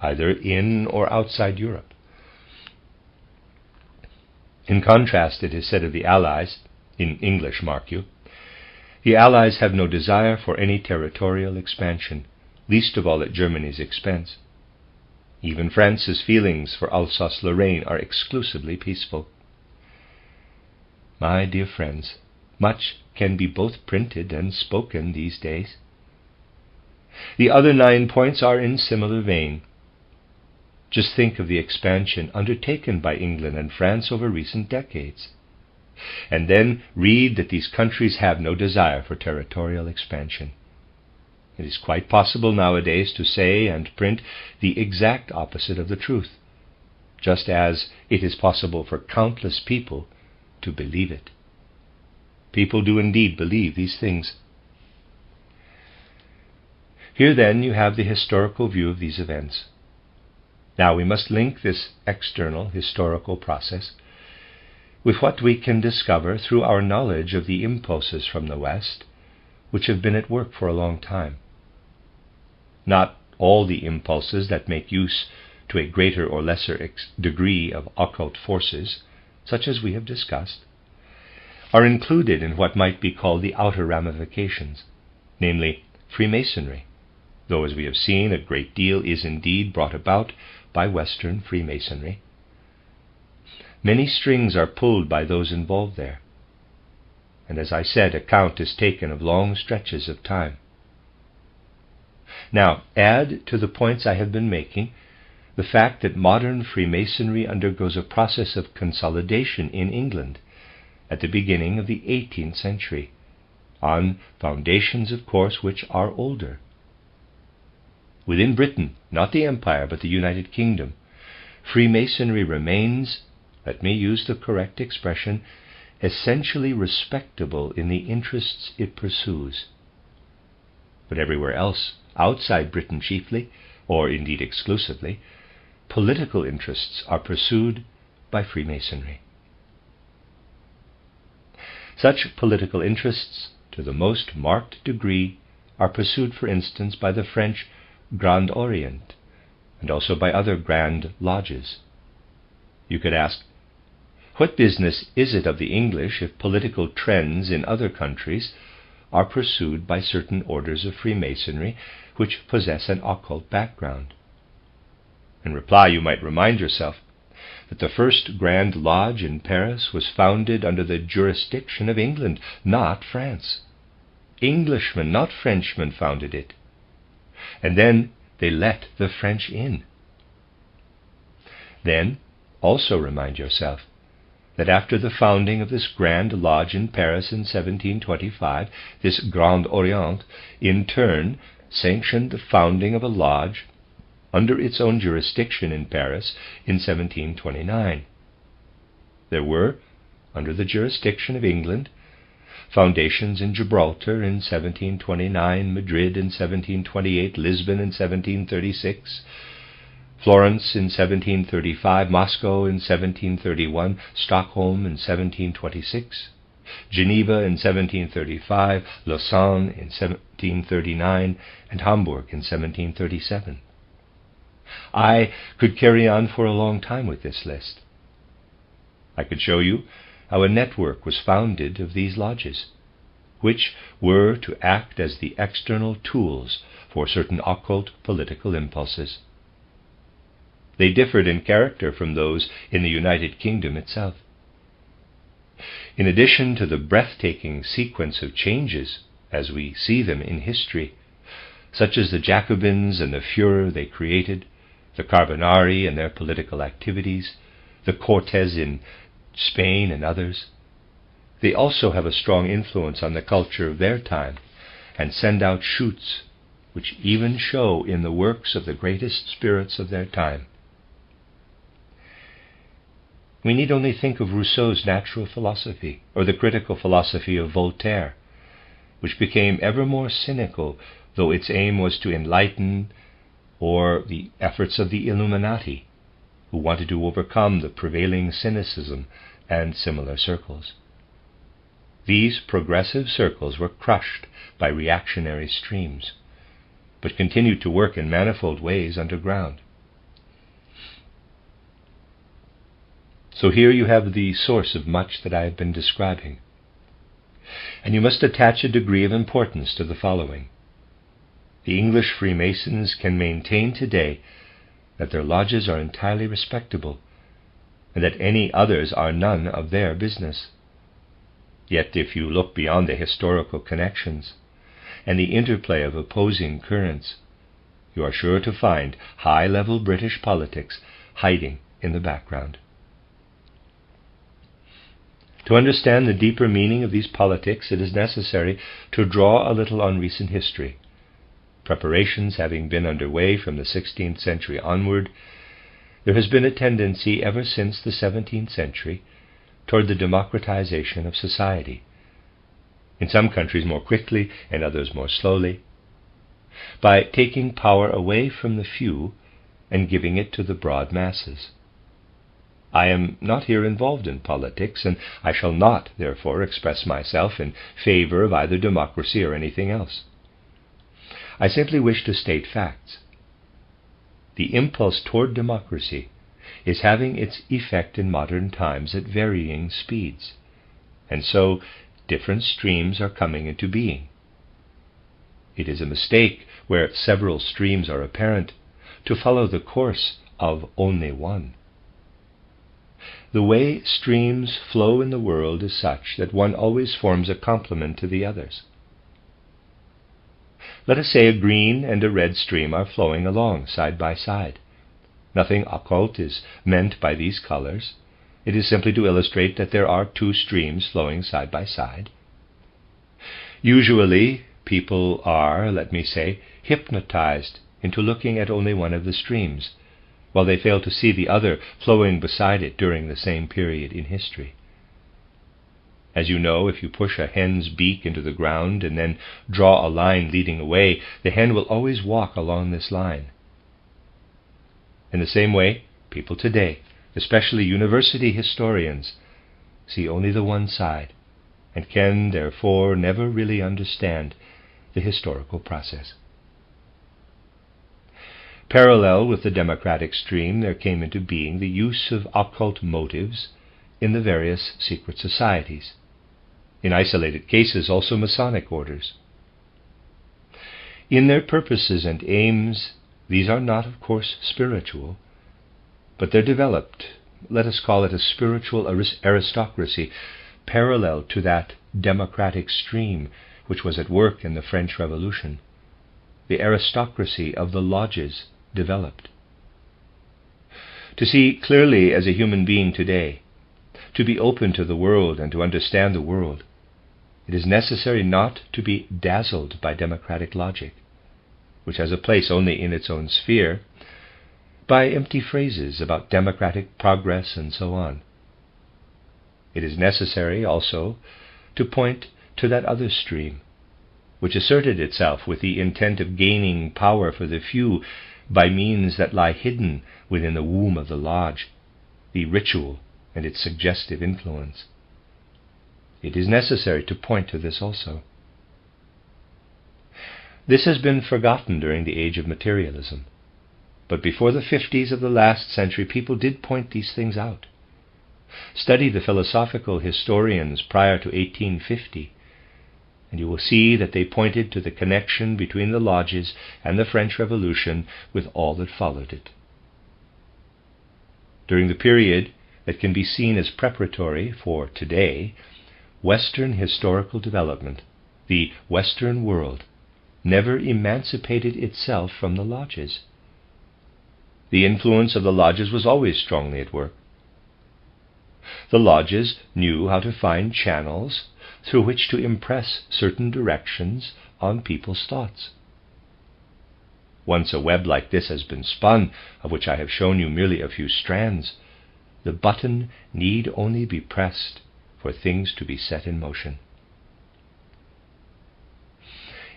either in or outside Europe. In contrast, it is said of the Allies, in English, mark you, the Allies have no desire for any territorial expansion, least of all at Germany's expense. Even France's feelings for Alsace-Lorraine are exclusively peaceful. My dear friends, much can be both printed and spoken these days. The other 9 points are in similar vein. Just think of the expansion undertaken by England and France over recent decades, and then read that these countries have no desire for territorial expansion. It is quite possible nowadays to say and print the exact opposite of the truth, just as it is possible for countless people to believe it. People do indeed believe these things. Here then you have the historical view of these events. Now we must link this external historical process with what we can discover through our knowledge of the impulses from the West, which have been at work for a long time. Not all the impulses that make use to a greater or lesser degree of occult forces, such as we have discussed, are included in what might be called the outer ramifications, namely Freemasonry, though, as we have seen, a great deal is indeed brought about by Western Freemasonry. Many strings are pulled by those involved there. and as I said, account is taken of long stretches of time. Now, add to the points I have been making the fact that modern Freemasonry undergoes a process of consolidation in England at the beginning of the 18th century, on foundations, of course, which are older. Within Britain, not the Empire, but the United Kingdom, Freemasonry remains, let me use the correct expression, essentially respectable in the interests it pursues. But everywhere else, outside Britain chiefly, or indeed exclusively, political interests are pursued by Freemasonry. Such political interests, to the most marked degree, are pursued, for instance, by the French Grand Orient, and also by other Grand Lodges. You could ask, what business is it of the English if political trends in other countries are pursued by certain orders of Freemasonry which possess an occult background? In reply, you might remind yourself that the first Grand Lodge in Paris was founded under the jurisdiction of England, not France. Englishmen, not Frenchmen, founded it. And then they let the French in. Then also remind yourself that after the founding of this Grand Lodge in Paris in 1725, this Grand Orient in turn sanctioned the founding of a lodge under its own jurisdiction in Paris in 1729. There were, under the jurisdiction of England, foundations in Gibraltar in 1729, Madrid in 1728, Lisbon in 1736, Florence in 1735, Moscow in 1731, Stockholm in 1726, Geneva in 1735, Lausanne in 1739, and Hamburg in 1737. I could carry on for a long time with this list. I could show you how a network was founded of these lodges, which were to act as the external tools for certain occult political impulses. They differed in character from those in the United Kingdom itself. In addition to the breathtaking sequence of changes as we see them in history, such as the Jacobins and the Führer they created, the Carbonari and their political activities, the Cortes in Spain and others, they also have a strong influence on the culture of their time and send out shoots which even show in the works of the greatest spirits of their time. We need only think of Rousseau's natural philosophy or the critical philosophy of Voltaire, which became ever more cynical, though its aim was to enlighten, or the efforts of the Illuminati, who wanted to overcome the prevailing cynicism and similar circles. These progressive circles were crushed by reactionary streams, but continued to work in manifold ways underground. So here you have the source of much that I have been describing. And you must attach a degree of importance to the following. The English Freemasons can maintain today that their lodges are entirely respectable, and that any others are none of their business. Yet if you look beyond the historical connections and the interplay of opposing currents, you are sure to find high-level British politics hiding in the background. To understand the deeper meaning of these politics, it is necessary to draw a little on recent history. Preparations having been underway from the 16th century onward, there has been a tendency ever since the 17th century toward the democratization of society, in some countries more quickly and others more slowly, by taking power away from the few and giving it to the broad masses. I am not here involved in politics, and I shall not, therefore, express myself in favor of either democracy or anything else. I simply wish to state facts. The impulse toward democracy is having its effect in modern times at varying speeds, and so different streams are coming into being. It is a mistake, where several streams are apparent, to follow the course of only one. The way streams flow in the world is such that one always forms a complement to the others. Let us say a green and a red stream are flowing along side by side. Nothing occult is meant by these colors. It is simply to illustrate that there are two streams flowing side by side. Usually, people are, let me say, hypnotized into looking at only one of the streams, while they fail to see the other flowing beside it during the same period in history. As you know, if you push a hen's beak into the ground and then draw a line leading away, the hen will always walk along this line. In the same way, people today, especially university historians, see only the one side, and can therefore never really understand the historical process. Parallel with the democratic stream, there came into being the use of occult motives in the various secret societies. In isolated cases, also Masonic orders. In their purposes and aims, these are not, of course, spiritual, but they're developed, let us call it a spiritual aristocracy, parallel to that democratic stream which was at work in the French Revolution. The aristocracy of the lodges developed. To see clearly as a human being today, to be open to the world and to understand the world, it is necessary not to be dazzled by democratic logic, which has a place only in its own sphere, by empty phrases about democratic progress and so on. It is necessary also to point to that other stream, which asserted itself with the intent of gaining power for the few by means that lie hidden within the womb of the lodge, the ritual and its suggestive influence. It is necessary to point to this also. This has been forgotten during the age of materialism, but before the 50s of the last century people did point these things out. Study the philosophical historians prior to 1850, and you will see that they pointed to the connection between the lodges and the French Revolution with all that followed it. During the period that can be seen as preparatory for today, Western historical development, the Western world, never emancipated itself from the lodges. The influence of the lodges was always strongly at work. The lodges knew how to find channels through which to impress certain directions on people's thoughts. Once a web like this has been spun, of which I have shown you merely a few strands, the button need only be pressed for things to be set in motion.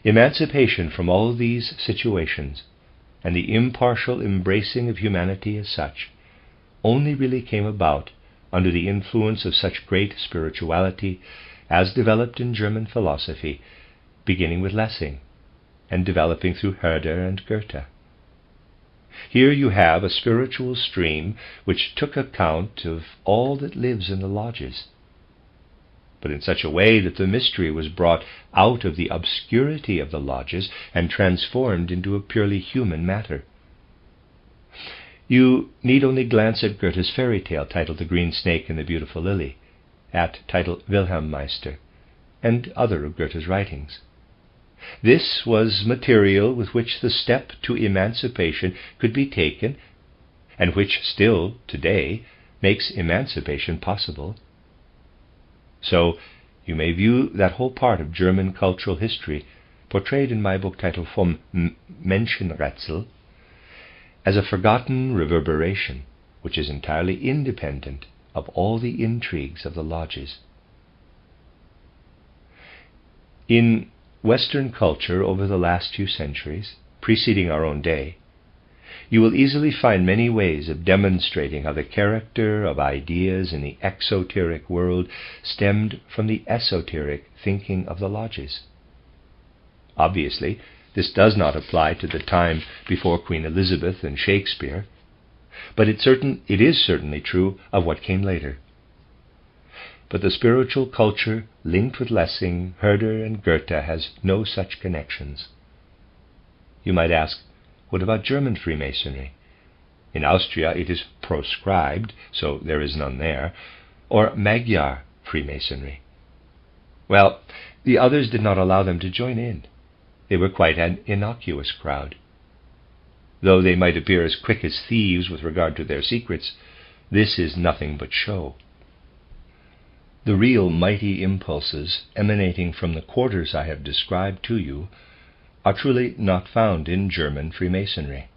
Emancipation from all these situations, and the impartial embracing of humanity as such, only really came about under the influence of such great spirituality as developed in German philosophy, beginning with Lessing, and developing through Herder and Goethe. Here you have a spiritual stream which took account of all that lives in the lodges, but in such a way that the mystery was brought out of the obscurity of the lodges and transformed into a purely human matter. You need only glance at Goethe's fairy tale titled The Green Snake and the Beautiful Lily, at title Wilhelm Meister, and other of Goethe's writings. This was material with which the step to emancipation could be taken, and which still, today, makes emancipation possible. So, you may view that whole part of German cultural history, portrayed in my book titled Vom Menschenrätsel, as a forgotten reverberation, which is entirely independent of all the intrigues of the lodges. In Western culture over the last few centuries, preceding our own day, you will easily find many ways of demonstrating how the character of ideas in the exoteric world stemmed from the esoteric thinking of the lodges. Obviously, this does not apply to the time before Queen Elizabeth and Shakespeare, but it is certainly true of what came later. But the spiritual culture linked with Lessing, Herder, and Goethe has no such connections. You might ask, what about German Freemasonry? In Austria it is proscribed, so there is none there, or Magyar Freemasonry. Well, the others did not allow them to join in. They were quite an innocuous crowd. Though they might appear as quick as thieves with regard to their secrets, this is nothing but show. The real mighty impulses emanating from the quarters I have described to you are truly not found in German Freemasonry,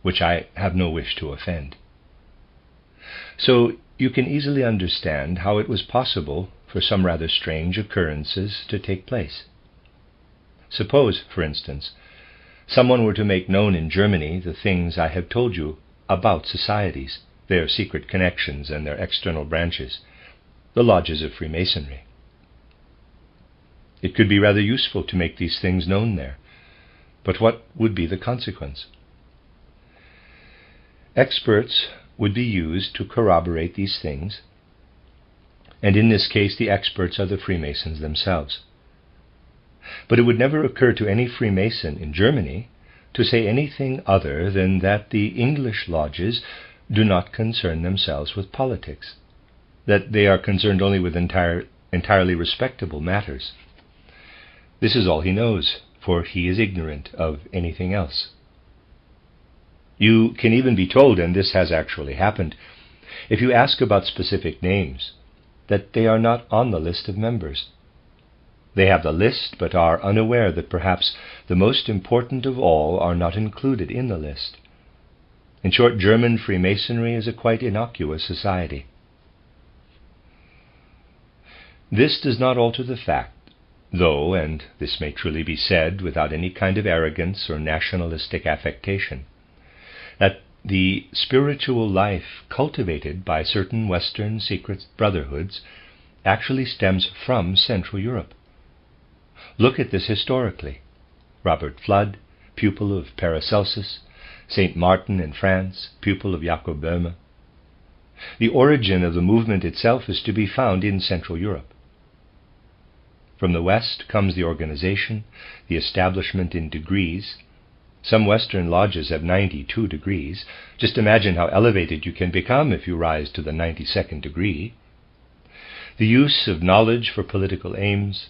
which I have no wish to offend. So you can easily understand how it was possible for some rather strange occurrences to take place. Suppose, for instance, someone were to make known in Germany the things I have told you about societies, their secret connections and their external branches, the lodges of Freemasonry. It could be rather useful to make these things known there, but what would be the consequence? Experts would be used to corroborate these things, and in this case the experts are the Freemasons themselves. But it would never occur to any Freemason in Germany to say anything other than that the English lodges do not concern themselves with politics, that they are concerned only with entirely respectable matters. This is all he knows, for he is ignorant of anything else. You can even be told, and this has actually happened, if you ask about specific names, that they are not on the list of members. They have the list, but are unaware that perhaps the most important of all are not included in the list. In short, German Freemasonry is a quite innocuous society. This does not alter the fact, though, and this may truly be said without any kind of arrogance or nationalistic affectation, that the spiritual life cultivated by certain Western secret brotherhoods actually stems from Central Europe. Look at this historically. Robert Fludd, pupil of Paracelsus, St. Martin in France, pupil of Jakob Béhme. The origin of the movement itself is to be found in Central Europe. From the West comes the organization, the establishment in degrees. Some Western lodges have 92 degrees. Just imagine how elevated you can become if you rise to the 92nd degree. The use of knowledge for political aims,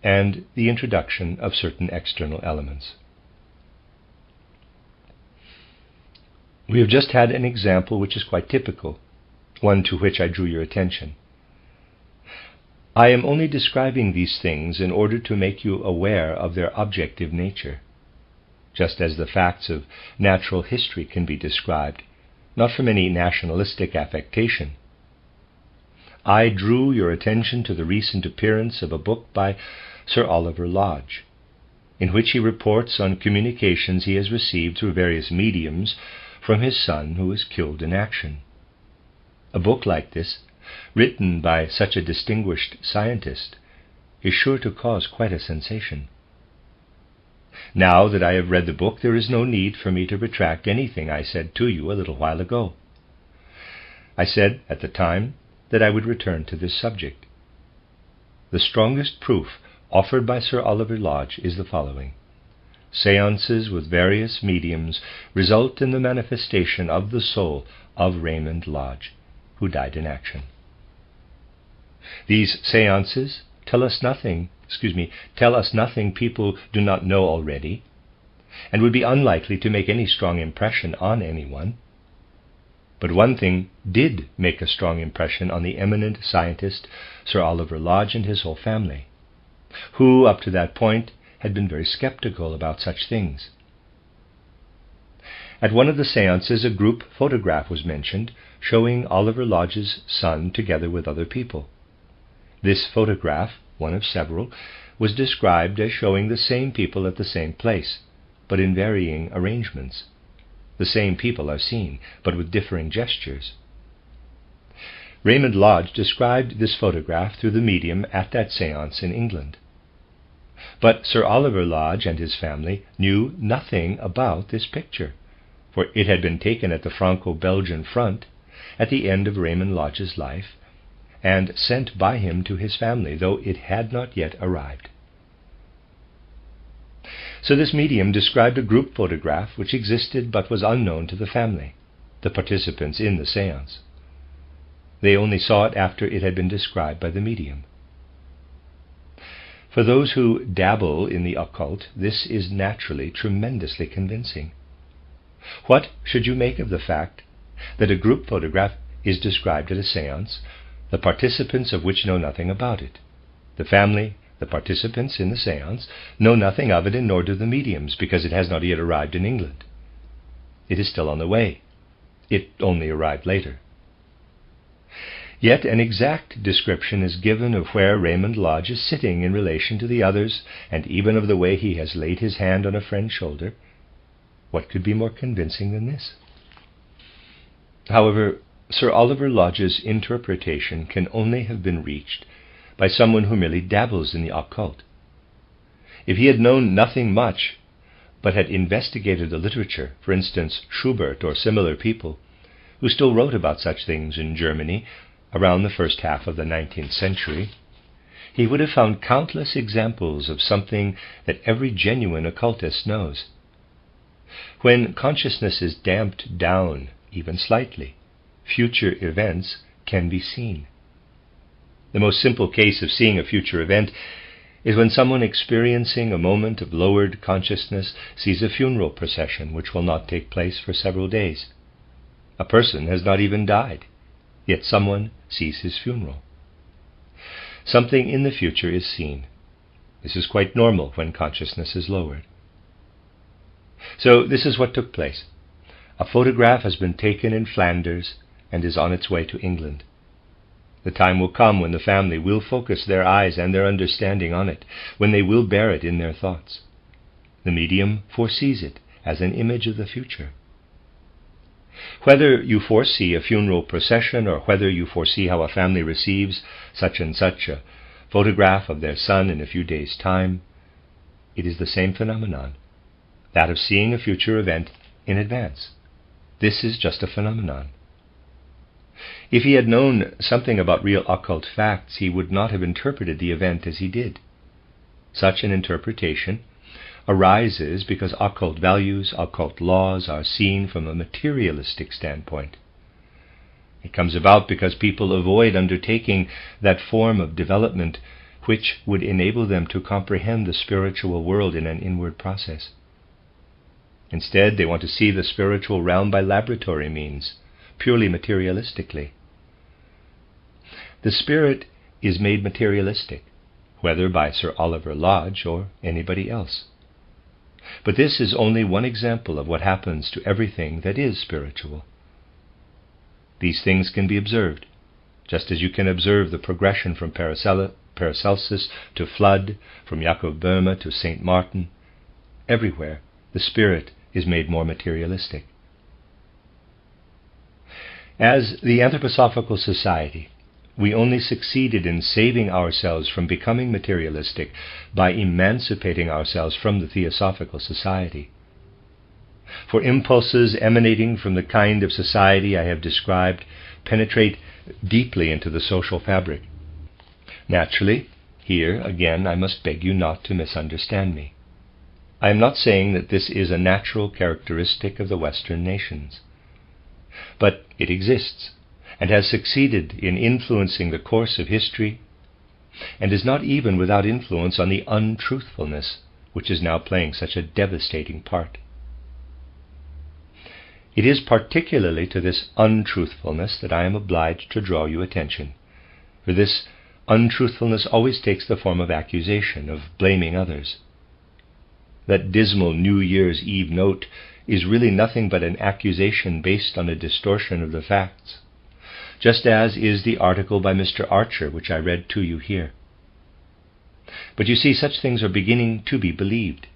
and the introduction of certain external elements. We have just had an example which is quite typical, one to which I drew your attention. I am only describing these things in order to make you aware of their objective nature, just as the facts of natural history can be described, not from any nationalistic affectation. I drew your attention to the recent appearance of a book by Sir Oliver Lodge, in which he reports on communications he has received through various mediums from his son who was killed in action. A book like this, written by such a distinguished scientist, is sure to cause quite a sensation. Now that I have read the book, there is no need for me to retract anything I said to you a little while ago. I said at the time that I would return to this subject. The strongest proof offered by Sir Oliver Lodge is the following. Seances with various mediums result in the manifestation of the soul of Raymond Lodge, who died in action. These seances tell us nothing people do not know already, and would be unlikely to make any strong impression on anyone. But one thing did make a strong impression on the eminent scientist Sir Oliver Lodge and his whole family, who, up to that point, had been very skeptical about such things. At one of the seances, a group photograph was mentioned showing Oliver Lodge's son together with other people. This photograph, one of several, was described as showing the same people at the same place, but in varying arrangements. The same people are seen, but with differing gestures. Raymond Lodge described this photograph through the medium at that seance in England. But Sir Oliver Lodge and his family knew nothing about this picture, for it had been taken at the Franco-Belgian front at the end of Raymond Lodge's life, and sent by him to his family, though it had not yet arrived. So this medium described a group photograph which existed but was unknown to the family. the participants in the séance. They only saw it after it had been described by the medium. For those who dabble in the occult, this is naturally tremendously convincing. What should you make of the fact that a group photograph is described at a séance, the participants of which know nothing about it? The family, the participants in the séance, know nothing of it, and nor do the mediums, because it has not yet arrived in England. It is still on the way. It only arrived later. Yet an exact description is given of where Raymond Lodge is sitting in relation to the others, and even of the way he has laid his hand on a friend's shoulder. What could be more convincing than this? However, Sir Oliver Lodge's interpretation can only have been reached by someone who merely dabbles in the occult. If he had known nothing much, but had investigated the literature, for instance Schubert or similar people, who still wrote about such things in Germany around the first half of the 19th century, he would have found countless examples of something that every genuine occultist knows. When consciousness is damped down, even slightly, future events can be seen. The most simple case of seeing a future event is when someone experiencing a moment of lowered consciousness sees a funeral procession which will not take place for several days. A person has not even died, yet someone sees his funeral. Something in the future is seen. This is quite normal when consciousness is lowered. So this is what took place. A photograph has been taken in Flanders and is on its way to England. The time will come when the family will focus their eyes and their understanding on it, when they will bear it in their thoughts. The medium foresees it as an image of the future. Whether you foresee a funeral procession, or whether you foresee how a family receives such and such a photograph of their son in a few days' time, it is the same phenomenon, that of seeing a future event in advance. This is just a phenomenon. If he had known something about real occult facts, he would not have interpreted the event as he did. Such an interpretation arises because occult values, occult laws are seen from a materialistic standpoint. It comes about because people avoid undertaking that form of development which would enable them to comprehend the spiritual world in an inward process. Instead, they want to see the spiritual realm by laboratory means, purely materialistically. The spirit is made materialistic, whether by Sir Oliver Lodge or anybody else. But this is only one example of what happens to everything that is spiritual. These things can be observed, just as you can observe the progression from Paracelsus to Fludd, from Jakob Béhme to St. Martin. Everywhere, the spirit is made more materialistic. As the Anthroposophical Society, we only succeeded in saving ourselves from becoming materialistic by emancipating ourselves from the Theosophical Society. For impulses emanating from the kind of society I have described penetrate deeply into the social fabric. Naturally, here again I must beg you not to misunderstand me. I am not saying that this is a natural characteristic of the Western nations. But it exists, and has succeeded in influencing the course of history, and is not even without influence on the untruthfulness which is now playing such a devastating part. It is particularly to this untruthfulness that I am obliged to draw your attention, for this untruthfulness always takes the form of accusation, of blaming others. That dismal New Year's Eve note is really nothing but an accusation based on a distortion of the facts, just as is the article by Mr. Archer which I read to you here. But you see, such things are beginning to be believed.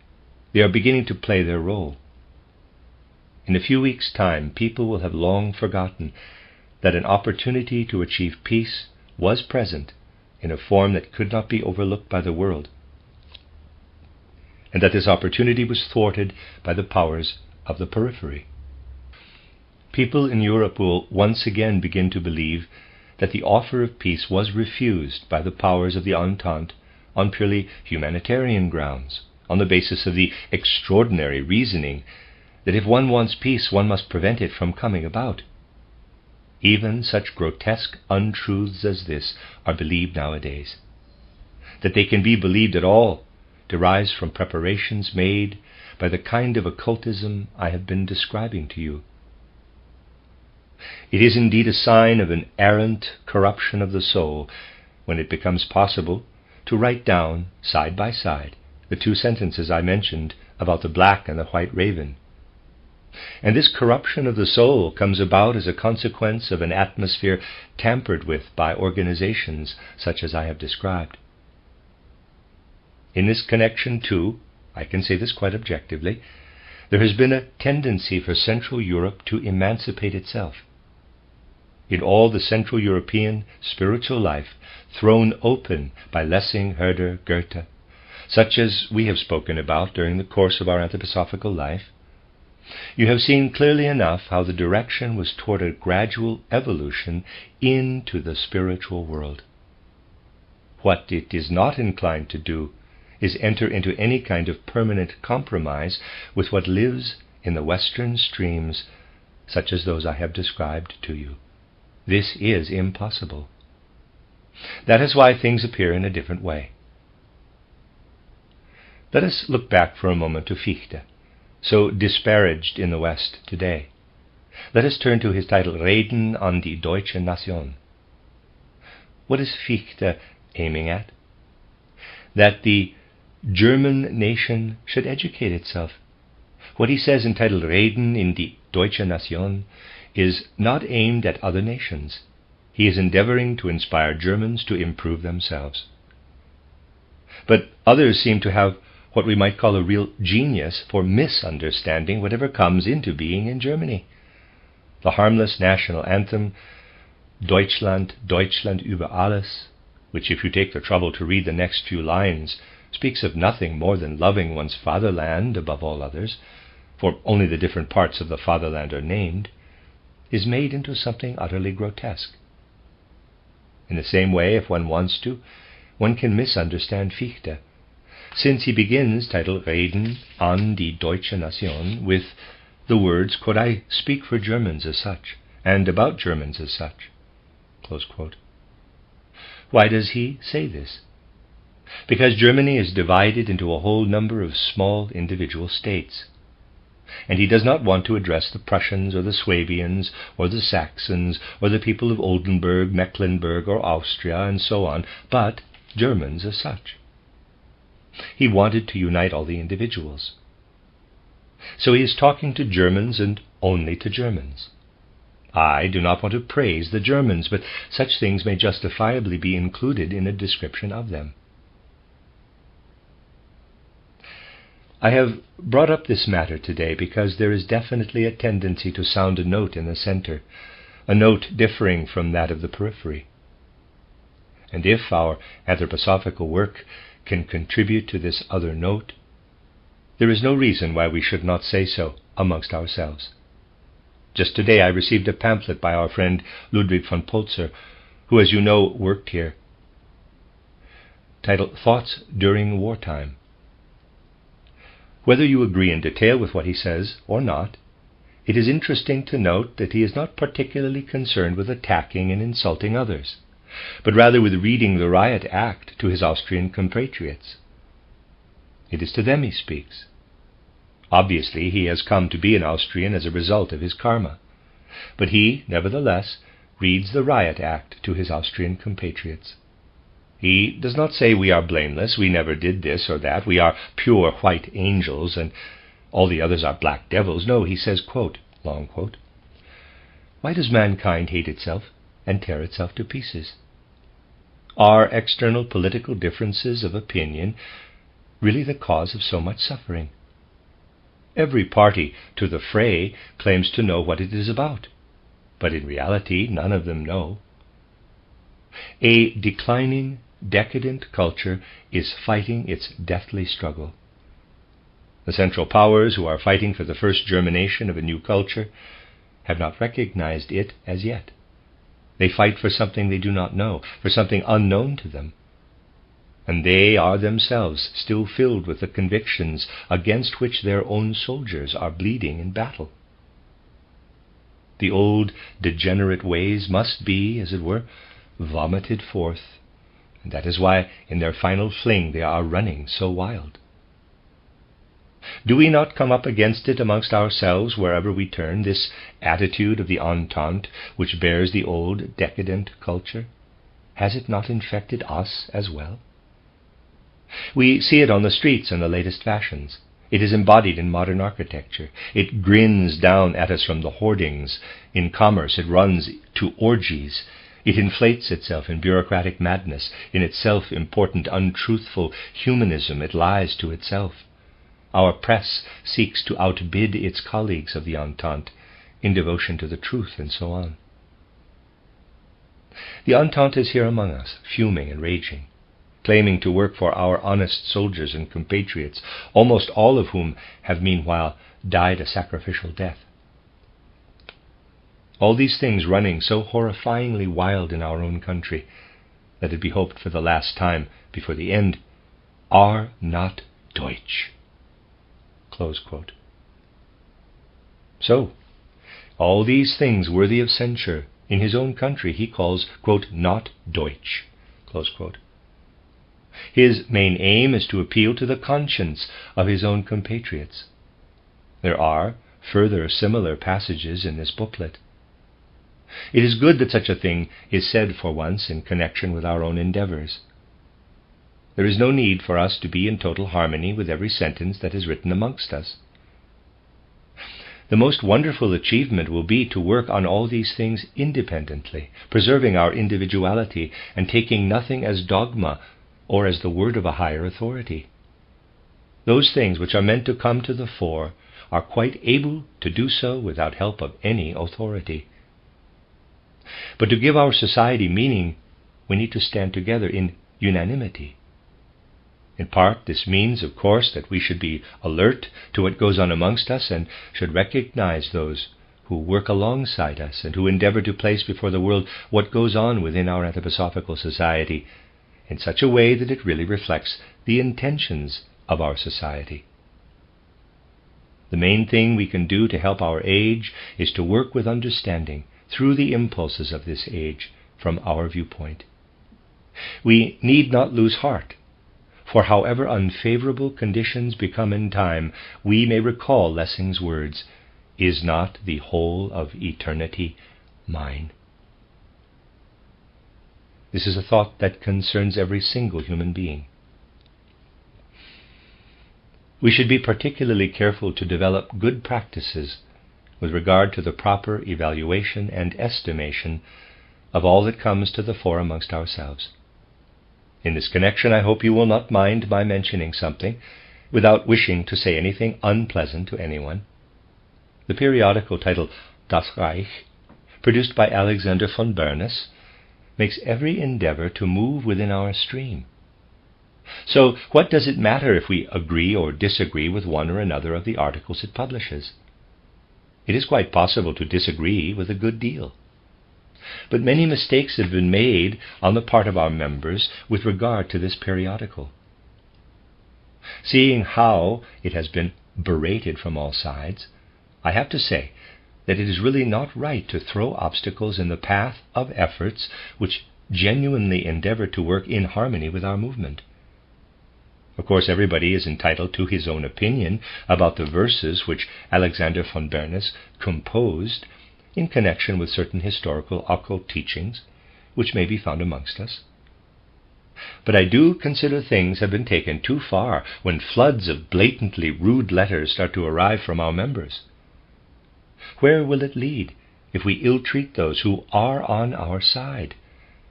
They are beginning to play their role. In a few weeks' time, people will have long forgotten that an opportunity to achieve peace was present in a form that could not be overlooked by the world, and that this opportunity was thwarted by the powers of the periphery. People in Europe will once again begin to believe that the offer of peace was refused by the powers of the Entente on purely humanitarian grounds, on the basis of the extraordinary reasoning that if one wants peace, one must prevent it from coming about. Even such grotesque untruths as this are believed nowadays. That they can be believed at all derives from preparations made by the kind of occultism I have been describing to you. It is indeed a sign of an errant corruption of the soul when it becomes possible to write down, side by side, the two sentences I mentioned about the black and the white raven. And this corruption of the soul comes about as a consequence of an atmosphere tampered with by organizations such as I have described. In this connection, too, I can say this quite objectively, there has been a tendency for Central Europe to emancipate itself. In all the Central European spiritual life thrown open by Lessing, Herder, Goethe, such as we have spoken about during the course of our anthroposophical life, you have seen clearly enough how the direction was toward a gradual evolution into the spiritual world. What it is not inclined to do is enter into any kind of permanent compromise with what lives in the Western streams, such as those I have described to you. This is impossible. That is why things appear in a different way. Let us look back for a moment to Fichte, so disparaged in the West today. Let us turn to his title, Reden an die deutsche Nation. What is Fichte aiming at? That the German nation should educate itself. What he says entitled Reden in die deutsche Nation is not aimed at other nations. He is endeavoring to inspire Germans to improve themselves. But others seem to have what we might call a real genius for misunderstanding whatever comes into being in Germany. The harmless national anthem, Deutschland, Deutschland über alles, which if you take the trouble to read the next few lines, speaks of nothing more than loving one's fatherland above all others, for only the different parts of the fatherland are named, is made into something utterly grotesque. In the same way, if one wants to, one can misunderstand Fichte, since he begins titled Reden an die deutsche Nation with the words, quote, I speak for Germans as such, and about Germans as such, close quote. Why does he say this? Because Germany is divided into a whole number of small individual states, and he does not want to address the Prussians or the Swabians or the Saxons or the people of Oldenburg, Mecklenburg or Austria and so on, but Germans as such. He wanted to unite all the individuals. So he is talking to Germans and only to Germans. I do not want to praise the Germans, but such things may justifiably be included in a description of them. I have brought up this matter today because there is definitely a tendency to sound a note in the center, a note differing from that of the periphery. And if our anthroposophical work can contribute to this other note, there is no reason why we should not say so amongst ourselves. Just today I received a pamphlet by our friend Ludwig von Polzer, who, as you know, worked here, titled Thoughts During Wartime. Whether you agree in detail with what he says or not, it is interesting to note that he is not particularly concerned with attacking and insulting others, but rather with reading the Riot Act to his Austrian compatriots. It is to them he speaks. Obviously, he has come to be an Austrian as a result of his karma, but he, nevertheless, reads the Riot Act to his Austrian compatriots. He does not say we are blameless, we never did this or that, we are pure white angels, and all the others are black devils. No, he says, quote, long quote, why does mankind hate itself and tear itself to pieces? Are external political differences of opinion really the cause of so much suffering? Every party to the fray claims to know what it is about, but in reality none of them know. A declining, decadent culture is fighting its deathly struggle. The Central Powers, who are fighting for the first germination of a new culture, have not recognized it as yet. They fight for something they do not know, for something unknown to them. and they are themselves still filled with the convictions against which their own soldiers are bleeding in battle. The old degenerate ways must be, as it were, vomited forth, and that is why in their final fling they are running so wild. Do we not come up against it amongst ourselves wherever we turn, this attitude of the Entente which bears the old decadent culture? Has it not infected us as well? We see it on the streets and the latest fashions. It is embodied in modern architecture. It grins down at us from the hoardings. In commerce it runs to orgies. It inflates itself in bureaucratic madness. In its self-important, untruthful humanism it lies to itself. Our press seeks to outbid its colleagues of the Entente in devotion to the truth, and so on. The Entente is here among us, fuming and raging, claiming to work for our honest soldiers and compatriots, almost all of whom have meanwhile died a sacrificial death. All these things running so horrifyingly wild in our own country, let it be hoped for the last time before the end, are not deutsche. Close quote. So, all these things worthy of censure in his own country he calls, quote, not deutsch, close quote. His main aim is to appeal to the conscience of his own compatriots. There are further similar passages in this booklet. It is good that such a thing is said for once in connection with our own endeavors. There is no need for us to be in total harmony with every sentence that is written amongst us. The most wonderful achievement will be to work on all these things independently, preserving our individuality and taking nothing as dogma or as the word of a higher authority. Those things which are meant to come to the fore are quite able to do so without help of any authority. But to give our society meaning, we need to stand together in unanimity. In part, this means, of course, that we should be alert to what goes on amongst us and should recognize those who work alongside us and who endeavor to place before the world what goes on within our anthroposophical society in such a way that it really reflects the intentions of our society. The main thing we can do to help our age is to work with understanding through the impulses of this age from our viewpoint. We need not lose heart, for however unfavorable conditions become in time, we may recall Lessing's words, "Is not the whole of eternity mine?" This is a thought that concerns every single human being. We should be particularly careful to develop good practices with regard to the proper evaluation and estimation of all that comes to the fore amongst ourselves. In this connection, I hope you will not mind my mentioning something, without wishing to say anything unpleasant to anyone. The periodical titled Das Reich, produced by Alexander von Berners, makes every endeavor to move within our stream. So what does it matter if we agree or disagree with one or another of the articles it publishes? It is quite possible to disagree with a good deal. But many mistakes have been made on the part of our members with regard to this periodical. Seeing how it has been berated from all sides, I have to say that it is really not right to throw obstacles in the path of efforts which genuinely endeavor to work in harmony with our movement. Of course, everybody is entitled to his own opinion about the verses which Alexander von Berners composed in connection with certain historical occult teachings which may be found amongst us. But I do consider things have been taken too far when floods of blatantly rude letters start to arrive from our members. Where will it lead if we ill-treat those who are on our side,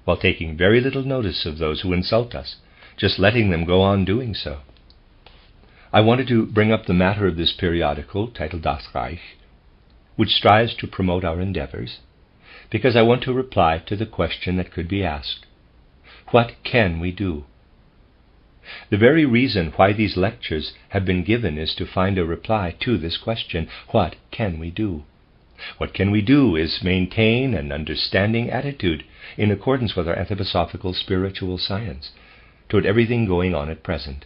while taking very little notice of those who insult us, just letting them go on doing so? I wanted to bring up the matter of this periodical, titled Das Reich, which strives to promote our endeavors, because I want to reply to the question that could be asked: what can we do? The very reason why these lectures have been given is to find a reply to this question: what can we do? What can we do is maintain an understanding attitude in accordance with our anthroposophical spiritual science, toward everything going on at present.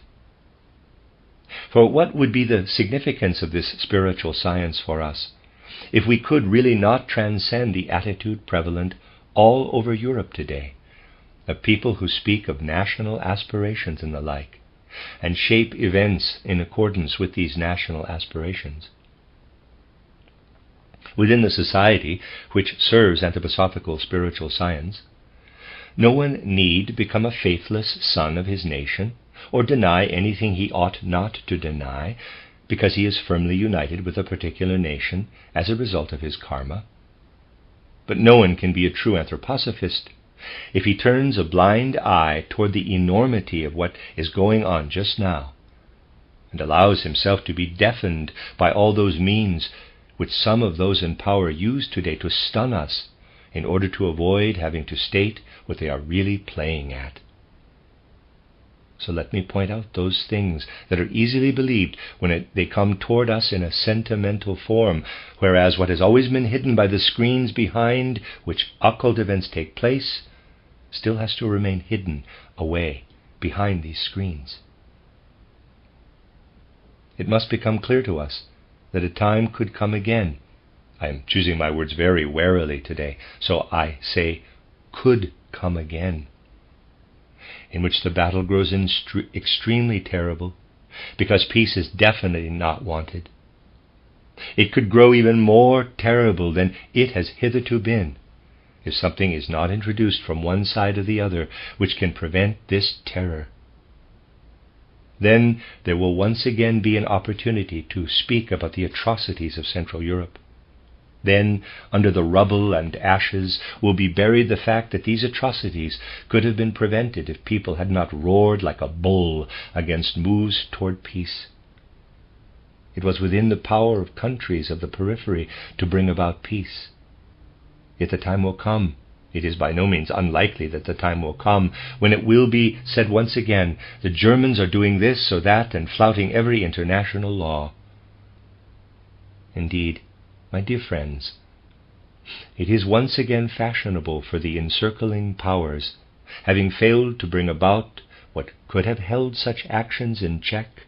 For what would be the significance of this spiritual science for us if we could really not transcend the attitude prevalent all over Europe today, of people who speak of national aspirations and the like, and shape events in accordance with these national aspirations? Within the society which serves anthroposophical spiritual science, no one need become a faithless son of his nation, or deny anything he ought not to deny, because he is firmly united with a particular nation as a result of his karma. But no one can be a true anthroposophist if he turns a blind eye toward the enormity of what is going on just now, and allows himself to be deafened by all those means which some of those in power use today to stun us in order to avoid having to state what they are really playing at. So let me point out those things that are easily believed when they come toward us in a sentimental form, whereas what has always been hidden by the screens behind which occult events take place still has to remain hidden away behind these screens. It must become clear to us that a time could come again. I am choosing my words very warily today, so I say could come again, in which the battle grows extremely terrible, because peace is definitely not wanted. It could grow even more terrible than it has hitherto been, if something is not introduced from one side or the other which can prevent this terror. Then there will once again be an opportunity to speak about the atrocities of Central Europe. Then, under the rubble and ashes, will be buried the fact that these atrocities could have been prevented if people had not roared like a bull against moves toward peace. It was within the power of countries of the periphery to bring about peace. Yet the time will come, it is by no means unlikely that the time will come, when it will be said once again, the Germans are doing this or that and flouting every international law. Indeed, my dear friends, it is once again fashionable for the encircling powers, having failed to bring about what could have held such actions in check,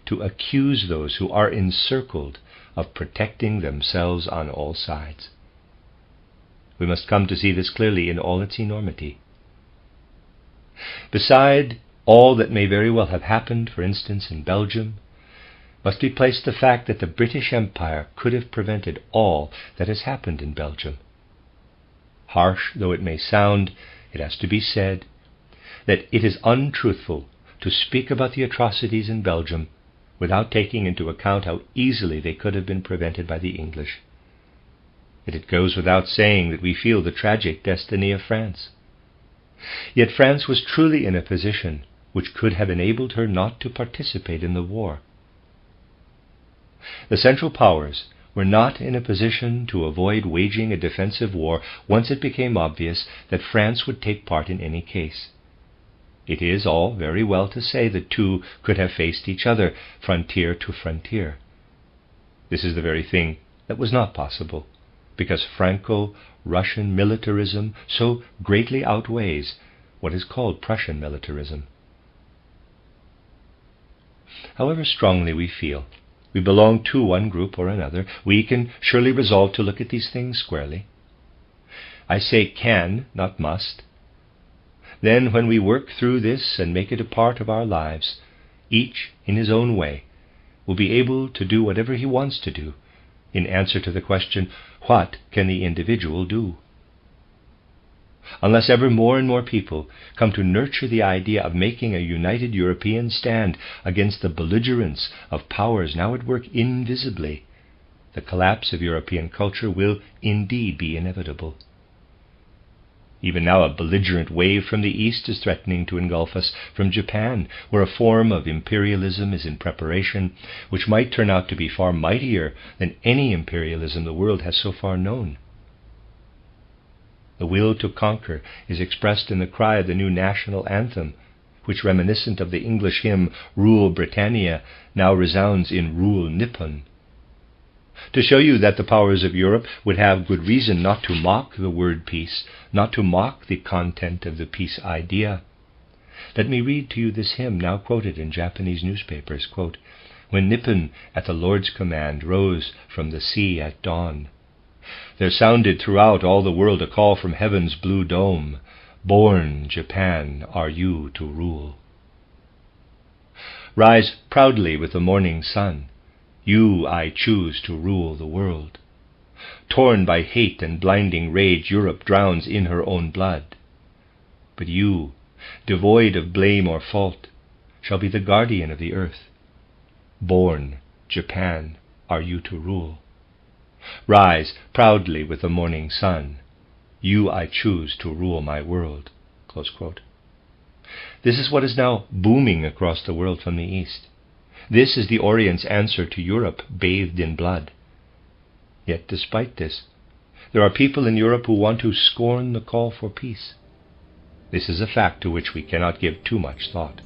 to accuse those who are encircled of protecting themselves on all sides. We must come to see this clearly in all its enormity. Beside all that may very well have happened, for instance, in Belgium, must be placed the fact that the British Empire could have prevented all that has happened in Belgium. Harsh though it may sound, it has to be said that it is untruthful to speak about the atrocities in Belgium without taking into account how easily they could have been prevented by the English. Yet it goes without saying that we feel the tragic destiny of France. Yet France was truly in a position which could have enabled her not to participate in the war. The Central Powers were not in a position to avoid waging a defensive war once it became obvious that France would take part in any case. It is all very well to say the two could have faced each other, frontier to frontier. This is the very thing that was not possible, because Franco-Russian militarism so greatly outweighs what is called Prussian militarism. However strongly we feel we belong to one group or another, we can surely resolve to look at these things squarely. I say can, not must. Then when we work through this and make it a part of our lives, each in his own way will be able to do whatever he wants to do in answer to the question, what can the individual do? Unless ever more and more people come to nurture the idea of making a united European stand against the belligerence of powers now at work invisibly, the collapse of European culture will indeed be inevitable. Even now a belligerent wave from the east is threatening to engulf us from Japan, where a form of imperialism is in preparation, which might turn out to be far mightier than any imperialism the world has so far known. The will to conquer is expressed in the cry of the new national anthem, which, reminiscent of the English hymn Rule Britannia, now resounds in Rule Nippon. To show you that the powers of Europe would have good reason not to mock the word peace, not to mock the content of the peace idea, Let me read to you this hymn now quoted in Japanese newspapers. Quote, "When Nippon at the Lord's command rose from the sea at dawn, there sounded throughout all the world a call from heaven's blue dome, 'Born, Japan, are you to rule.' Rise proudly with the morning sun, you I choose to rule the world. Torn by hate and blinding rage, Europe drowns in her own blood. But you, devoid of blame or fault, shall be the guardian of the earth. Born, Japan, are you to rule. Rise proudly with the morning sun, you I choose to rule my world." Close quote. This is what is now booming across the world from the East. This is the Orient's answer to Europe bathed in blood. Yet despite this, there are people in Europe who want to scorn the call for peace. This is a fact to which we cannot give too much thought.